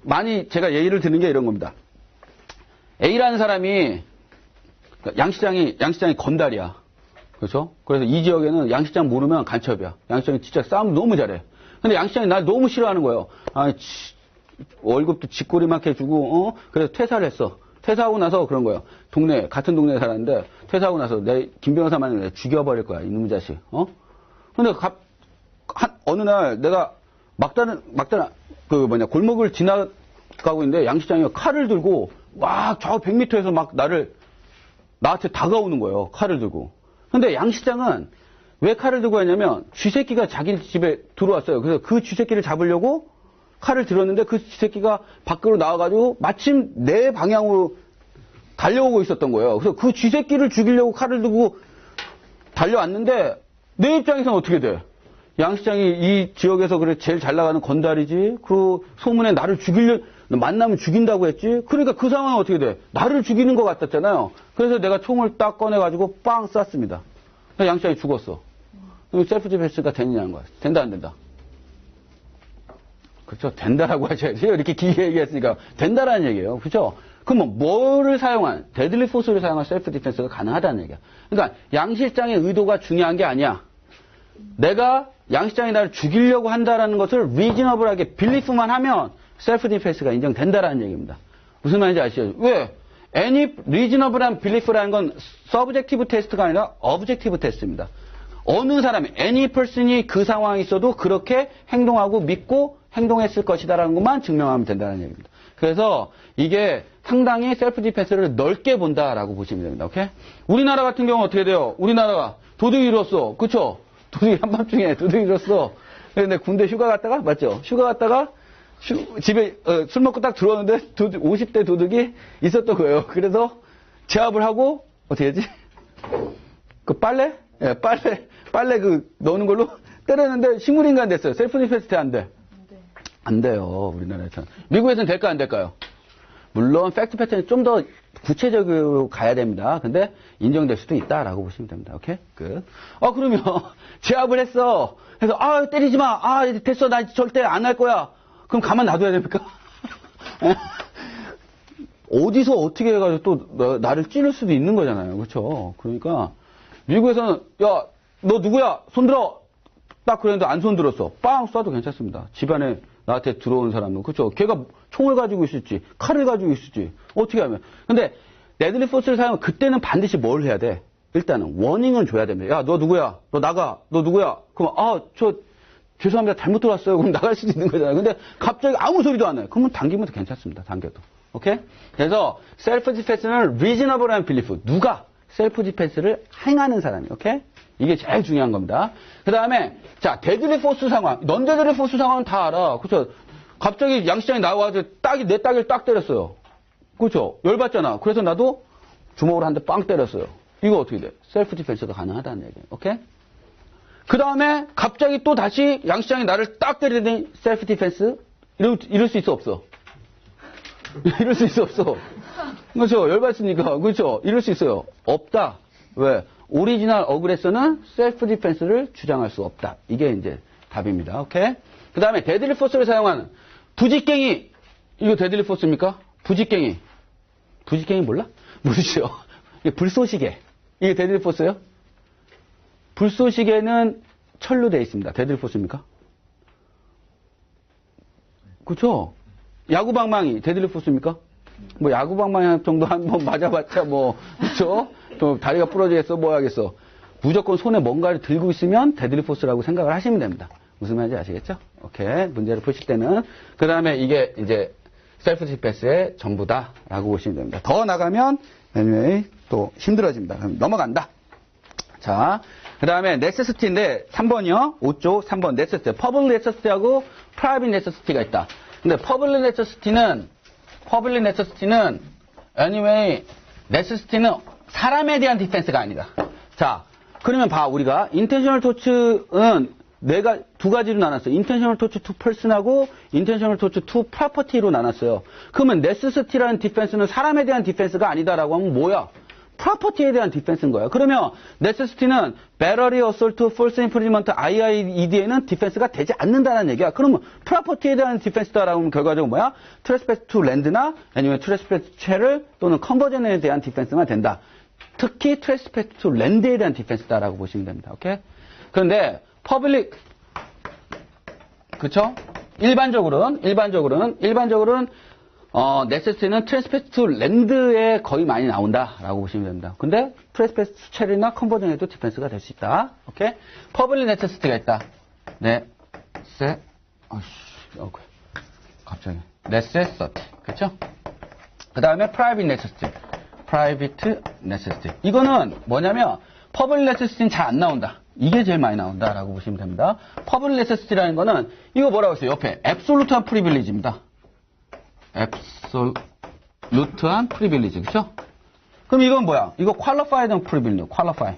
많이 제가 예의를 드는 게 이런 겁니다. A라는 사람이 양시장이 건달이야. 그렇죠? 그래서 이 지역에는 양시장 모르면 간첩이야. 양시장이 진짜 싸움 너무 잘해. 근데 양시장이 날 너무 싫어하는 거예요. 아니, 월급도 쥐꼬리만큼 주고, 그래서 퇴사를 했어. 퇴사하고 나서 그런 거예요. 같은 동네에 살았는데, 퇴사하고 나서 김 변호사만 죽여버릴 거야. 이놈의 자식. 근데 어느 날 내가 막다른, 골목을 지나가고 있는데, 양시장이 칼을 들고, 막 저 100m에서 막 나한테 다가오는 거예요. 칼을 들고. 근데 양시장은 왜 칼을 들고 왔냐면 쥐새끼가 자기 집에 들어왔어요. 그래서 그 쥐새끼를 잡으려고 칼을 들었는데 그 쥐새끼가 밖으로 나와가지고 마침 내 방향으로 달려오고 있었던 거예요. 그래서 그 쥐새끼를 죽이려고 칼을 들고 달려왔는데 내 입장에서는 어떻게 돼? 양시장이 이 지역에서 그래 제일 잘 나가는 건달이지. 그 소문에 나를 만나면 죽인다고 했지. 그러니까 그 상황은 어떻게 돼? 나를 죽이는 것 같았잖아요. 그래서 내가 총을 딱 꺼내가지고 빵 쐈습니다. 양시장이 죽었어. 셀프 디펜스가 되느냐는 거야. 된다 안 된다? 그렇죠. 된다라고 하셔야지. 이렇게 길게 얘기했으니까 된다라는 얘기예요. 그렇죠? 그럼 뭐를 사용한 데들리 포스를 사용한 셀프 디펜스가 가능하다는 얘기야. 그러니까 양 실장의 의도가 중요한 게 아니야. 내가 양 실장이 나를 죽이려고 한다라는 것을 reasonable하게 belief만 하면 셀프 디펜스가 인정된다라는 얘기입니다. 무슨 말인지 아시죠? 왜? any reasonable한 belief라는 건 subjective 테스트가 아니라 objective 테스트입니다. 어느 사람이, any person이 그 상황에 있어도 그렇게 행동하고 믿고 행동했을 것이다라는 것만 증명하면 된다는 얘기입니다. 그래서 이게 상당히 셀프 디펜스를 넓게 본다라고 보시면 됩니다. 오케이? 우리나라 같은 경우는 어떻게 돼요? 우리나라가 도둑이 잃었어. 그쵸? 도둑이 한밤중에 도둑이 잃었어. 근데 군대 휴가 갔다가, 맞죠? 휴가 갔다가 집에 술 먹고 딱 들어오는데 50대 도둑이 있었던 거예요. 그래서 제압을 하고 어떻게 하지? 그 빨래? 예, 빨래 넣는 걸로 때렸는데 식물인간 됐어요. 셀프 디펜스 안 돼? 안 돼요. 우리나라에서는. 미국에서는 될까 안 될까요? 물론 팩트 패턴이 좀 더 구체적으로 가야 됩니다. 근데 인정될 수도 있다라고 보시면 됩니다. 오케이? 끝. 그러면 제압을 했어. 그래서 때리지 마. 됐어. 나 절대 안 할 거야. 그럼 가만 놔둬야 됩니까? 어디서 어떻게 해가지고 또 나를 찌를 수도 있는 거잖아요. 그렇죠? 그러니까 미국에서는 야, 너 누구야? 손들어. 딱 그랬는데 안 손들었어. 빵 쏴도 괜찮습니다. 집안에 나한테 들어오는 사람은. 그렇죠? 걔가 총을 가지고 있을지 칼을 가지고 있을지 어떻게 하면. 근데 데들리 포스를 사용하면 그때는 반드시 뭘 해야 돼? 일단은 워닝을 줘야 됩니다. 야, 너 누구야? 너 나가. 너 누구야? 그럼 죄송합니다. 잘못 들어왔어요. 그럼 나갈 수도 있는 거잖아요. 근데 갑자기 아무 소리도 안 해요. 그러면 당기면 괜찮습니다. 당겨도. 오케이? 그래서 셀프 디펜스는 reasonable한 belief. 누가 셀프 디펜스를 행하는 사람이. 오케이? 이게 제일 중요한 겁니다. 그 다음에 자 데들리 포스 상황. 넌 데들리 포스 상황은 다 알아. 그렇죠? 갑자기 양시장이 나와서 내 딸기를 딱 때렸어요. 그렇죠? 열받잖아. 그래서 나도 주먹으로 한 대 빵 때렸어요. 이거 어떻게 돼? 셀프 디펜스가 가능하다는 얘기예요. 오케이? 그 다음에 갑자기 또 다시 양시장이 나를 딱 때리더니 셀프 디펜스? 이럴 수 있어 없어? 이럴 수 있어 없어? 그렇죠? 열받으니까. 그렇죠? 이럴 수 있어요. 없다. 왜? 오리지널 어그레서는 셀프 디펜스를 주장할 수 없다. 이게 이제 답입니다. 오케이? 그 다음에 데들리 포스를 사용하는 부직갱이. 이거 데들리 포스입니까? 부직갱이. 부직갱이 몰라? 모르죠. 이게 불쏘시개. 이게 데들리 포스예요? 불쏘시개는 철로 되어 있습니다. 데들리 포스입니까? 그렇죠? 야구방망이 데들리 포스입니까? 뭐 야구방망이 정도 한번 맞아봤자 뭐 그렇죠? 또 다리가 부러지겠어 뭐 하겠어. 무조건 손에 뭔가를 들고 있으면 데들리 포스라고 생각을 하시면 됩니다. 무슨 말인지 아시겠죠? 오케이. 문제를 푸실 때는 그 다음에 이게 이제 셀프 디펜스의 전부다라고 보시면 됩니다. 더 나가면 anyway 또 힘들어집니다. 그럼 넘어간다. 자, 그 다음에 네세시티인데 3번이요. 5조 3번 네세시티. 퍼블릭 네세시티하고 프라이빗 네세시티가 있다. 근데 퍼블릭 네세시티는 anyway 네세시티는 사람에 대한 디펜스가 아니다. 자, 그러면 봐. 우리가 인텐셔널 토츠는 두 가지로 나눴어요. 인텐셔널 토츠 투 퍼슨하고 인텐셔널 토츠 투 프로퍼티로 나눴어요. 그러면 네세시티라는 디펜스는 사람에 대한 디펜스가 아니다라고 하면 뭐야? 프로퍼티에 대한 디펜스인 거예요. 그러면 네세시티는 배러리, 어솔트, 폴스 인프리먼트, IIED에는 디펜스가 되지 않는다는 얘기야. 그러면 프로퍼티에 대한 디펜스다라고 하면 결과적으로 뭐야? 트레스패스 투 랜드나 아니면 트레스패스 체를 또는 컨버전에 대한 디펜스만 된다. 특히 트레스패스 투 랜드에 대한 디펜스다라고 보시면 됩니다. 오케이? 그런데 퍼블릭 그쵸? 일반적으로는 네세시티는 트랜스패스 투 랜드에 거의 많이 나온다라고 보시면 됩니다. 근데 트랜스패스 체리나 컨버전에도 디펜스가 될 수 있다. 오케이? 퍼블릭 네세시티가 있다. 갑자기 네세시티. 그렇죠? 그 다음에 프라이빗 네세시티. 이거는 뭐냐면 퍼블릭 네세시티는 잘 안 나온다. 이게 제일 많이 나온다라고 보시면 됩니다. 퍼블릭 네세시티라는 거는 이거 뭐라고 했어요? 옆에 앱솔루트한 프리빌리지입니다. 앱솔루트한 프리빌리지. 그렇죠? 그럼 이건 뭐야? 이거 퀄리파이드 프리빌리지. 퀄리파이.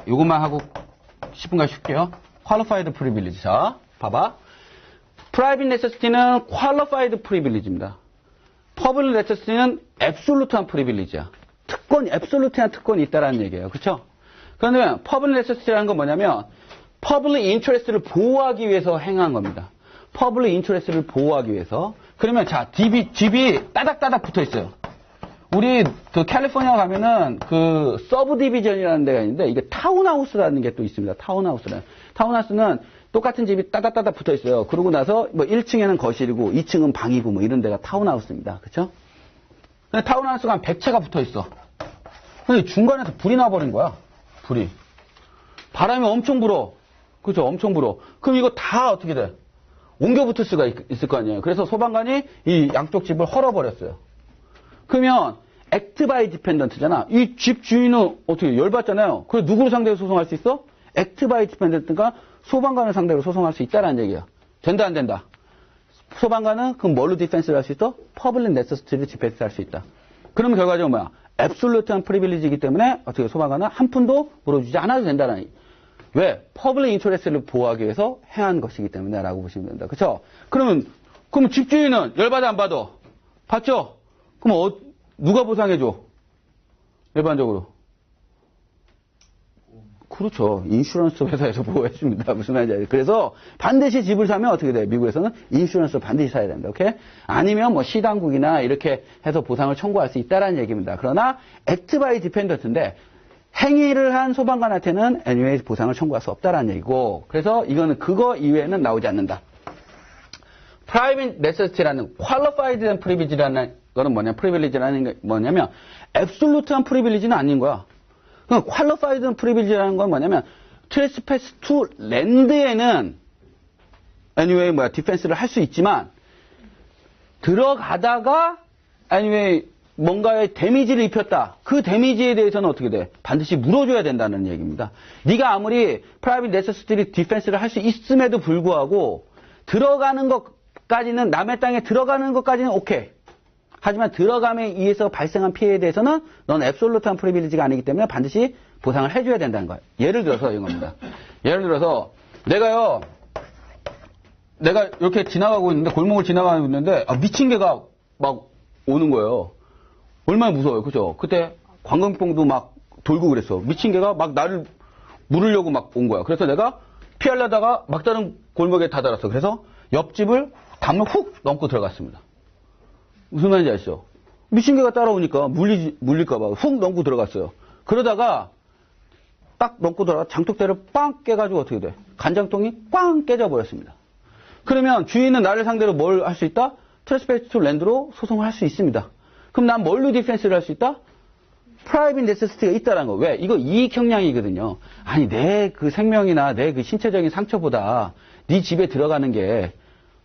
요것만 하고 10분간 쉴게요. 퀄리파이드 프리빌리지. 자, 봐봐. 프라이빗 네세시티는 퀄리파이드 프리빌리지입니다. 퍼블릭 네세시티는 앱솔루트한 프리빌리지야. 앱솔루트한 특권이 있다라는 얘기예요. 그렇죠? 그런데 퍼블릭 네세시티라는 건 뭐냐면 퍼블릭 인터레스트를 보호하기 위해서 행한 겁니다. 퍼블릭 인터레스트를 보호하기 위해서. 그러면 자, 집이 따닥따닥 붙어 있어요. 우리 그 캘리포니아 가면은 그 서브 디비전이라는 데가 있는데 이게 타운하우스라는 게 또 있습니다. 타운하우스는 똑같은 집이 따닥따닥 붙어 있어요. 그러고 나서 뭐 1층에는 거실이고 2층은 방이고 뭐 이런 데가 타운하우스입니다. 그렇죠? 근데 타운하우스가 한 100채가 붙어 있어. 근데 중간에서 불이 나버린 거야. 불이. 바람이 엄청 불어. 그죠? 엄청 불어. 그럼 이거 다 어떻게 돼? 옮겨 붙을 수가 있을 거 아니에요. 그래서 소방관이 이 양쪽 집을 헐어버렸어요. 그러면 액트 바이 디펜던트잖아. 이 집 주인은 어떻게 열받잖아요. 그래서 누구를 상대로 소송할 수 있어? 액트 바이 디펜던트가 소방관을 상대로 소송할 수 있다라는 얘기야. 된다 안 된다? 소방관은 그럼 뭘로 디펜스를 할 수 있어? 퍼블릭 네세시티를 디펜스할 수 있다. 그러면 결과적으로 뭐야? 앱솔루트한 프리빌리지이기 때문에 어떻게 소방관은 한 푼도 물어주지 않아도 된다는 얘기. 왜? 퍼블릭 인터레스트를 보호하기 위해서 행한 것이기 때문에 라고 보시면 됩니다. 그쵸? 그러면 집주인은 열받아 안 받아? 받죠? 그럼 누가 보상해줘? 일반적으로. 그렇죠. 인슈런스 회사에서 보호해줍니다. 무슨 말인지 알죠? 그래서 반드시 집을 사면 어떻게 돼요? 미국에서는 인슈런스를 반드시 사야 됩니다. 오케이? 아니면 뭐 시당국이나 이렇게 해서 보상을 청구할 수 있다라는 얘기입니다. 그러나 액트 바이 디펜던트인데 행위를 한 소방관한테는 anyway 보상을 청구할 수 없다라는 얘기고, 그래서 이거는 그거 이외에는 나오지 않는다. 프라이빗 네세시티라는 퀄리파이드 프리빌리지라는 거는 뭐냐? 프리빌리지라는 게 뭐냐면 앱솔루트한 프리빌리지는 아닌 거야. 퀄리파이드 프리빌리지라는 건 뭐냐면 트레스패스 투 랜드에는 anyway 디펜스를 할 수 있지만 들어가다가 anyway 뭔가의 데미지를 입혔다. 그 데미지에 대해서는 어떻게 돼? 반드시 물어줘야 된다는 얘기입니다. 네가 아무리 프라이빗 네세시티 디펜스를 할 수 있음에도 불구하고 들어가는 것까지는 남의 땅에 들어가는 것까지는 오케이. 하지만 들어감에 의해서 발생한 피해에 대해서는 넌 앱솔루트한 프리빌리지가 아니기 때문에 반드시 보상을 해줘야 된다는 거예요. 예를 들어서 이런 겁니다. 예를 들어서 내가 이렇게 지나가고 있는데 골목을 지나가고 있는데 미친 개가 막 오는 거예요. 얼마나 무서워요. 그죠? 그때 관광객도 막 돌고 그랬어. 미친 개가 막 나를 물으려고 막 온 거야. 그래서 내가 피하려다가 막다른 골목에 다다랐어. 그래서 옆집을 담을 훅 넘고 들어갔습니다. 무슨 말인지 아시죠? 미친 개가 따라오니까 물릴까봐 훅 넘고 들어갔어요. 그러다가 딱 넘고 들어가 장독대를 빵 깨가지고 어떻게 돼? 간장통이 꽝 깨져버렸습니다. 그러면 주인은 나를 상대로 뭘 할 수 있다? 트레스페이스 투 랜드로 소송을 할 수 있습니다. 그럼 난 뭘로 디펜스를 할 수 있다? 프라이빗 네세시티가 있다는 거. 왜? 이거 이익 형량이거든요. 아니 내 그 생명이나 내 그 신체적인 상처보다 네 집에 들어가는 게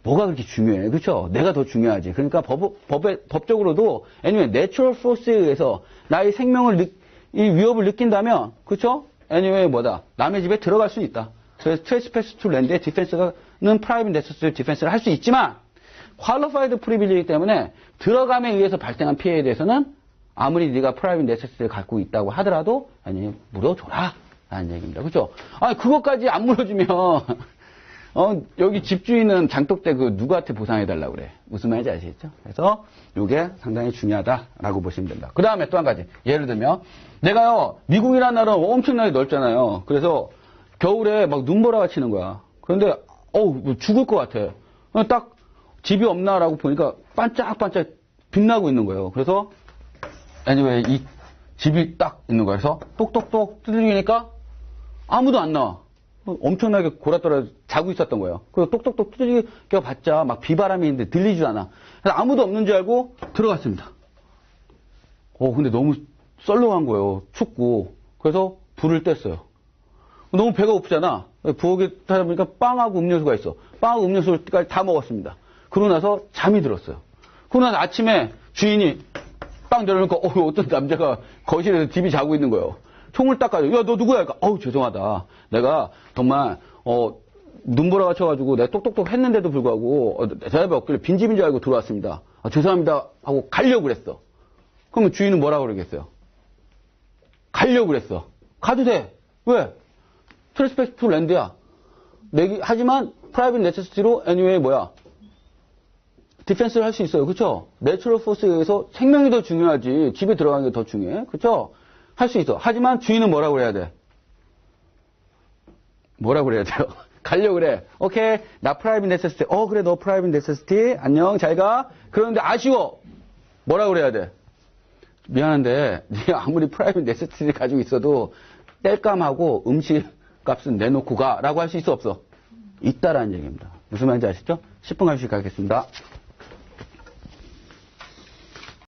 뭐가 그렇게 중요해? 그렇죠? 내가 더 중요하지. 그러니까 법적으로도 anyway, 내추럴 포스에 의해서 나의 생명을 이 위협을 느낀다면 그렇죠? anyway 뭐다? 남의 집에 들어갈 수 있다. 그래서 트레스패스 투 랜드의 디펜스는 프라이빗 네세시티 디펜스를 할 수 있지만 퀄리파이드 프리빌리지 때문에 들어감에 의해서 발생한 피해에 대해서는 아무리 네가 프라이빗 네세시티를 갖고 있다고 하더라도 아니 물어줘라 라는 얘기입니다. 그렇죠? 아니 그것까지 안 물어주면 여기 집주인은 장독대 그 누구한테 보상해달라고 그래. 무슨 말인지 아시겠죠? 그래서 이게 상당히 중요하다라고 보시면 된다. 그 다음에 또 한 가지. 예를 들면 내가요 미국이라는 나라는 엄청나게 넓잖아요. 그래서 겨울에 막 눈보라가 치는 거야. 그런데 뭐 죽을 것 같아. 딱 집이 없나라고 보니까 반짝반짝 빛나고 있는 거예요. 그래서 anyway 이 집이 딱 있는 거야. 그래서 똑똑똑 두드리니까 아무도 안 나와. 엄청나게 골아떨어 자고 있었던 거예요. 그래서 똑똑똑 두드려 봤자 막 비바람이 있는데 들리지도 않아. 그래서 아무도 없는 줄 알고 들어갔습니다. 근데 너무 썰렁한 거예요. 춥고. 그래서 불을 뗐어요. 너무 배가 고프잖아. 부엌에 타다 보니까 빵하고 음료수가 있어. 빵하고 음료수까지 다 먹었습니다. 그러고 나서 잠이 들었어요. 그러고 나서 아침에 주인이 빵 내려놓으니까 어떤 남자가 거실에서 TV 자고 있는 거예요. 총을 딱 가지고 야 너 누구야? 그러니까 죄송하다. 내가 정말 눈보라가 쳐가지고 내가 똑똑똑 했는데도 불구하고 대답이 없길래 빈집인 줄 알고 들어왔습니다. 죄송합니다 하고 가려고 그랬어. 그러면 주인은 뭐라고 그러겠어요? 가려고 그랬어. 가도 돼. 왜? 트레스패스 투 랜드야. 하지만 프라이빗 네세시티로 anyway 뭐야? 디펜스를 할 수 있어요. 그렇죠? 내추럴 포스에 의해서 생명이 더 중요하지. 집에 들어가는 게 더 중요해. 그렇죠? 할 수 있어. 하지만 주인은 뭐라고 그래야 돼? 뭐라고 그래야 돼요? 가려고 그래. 오케이. 나 프라이빗 네세시티. 그래. 너 프라이빗 네세시티. 안녕. 잘 가. 그런데 아쉬워. 뭐라고 그래야 돼? 미안한데 네가 아무리 프라이빗 네세시티를 가지고 있어도 땔감하고 음식 값은 내놓고 가. 라고 할 수 있어 없어? 있다라는 얘기입니다. 무슨 말인지 아시죠? 10분 간식 가겠습니다.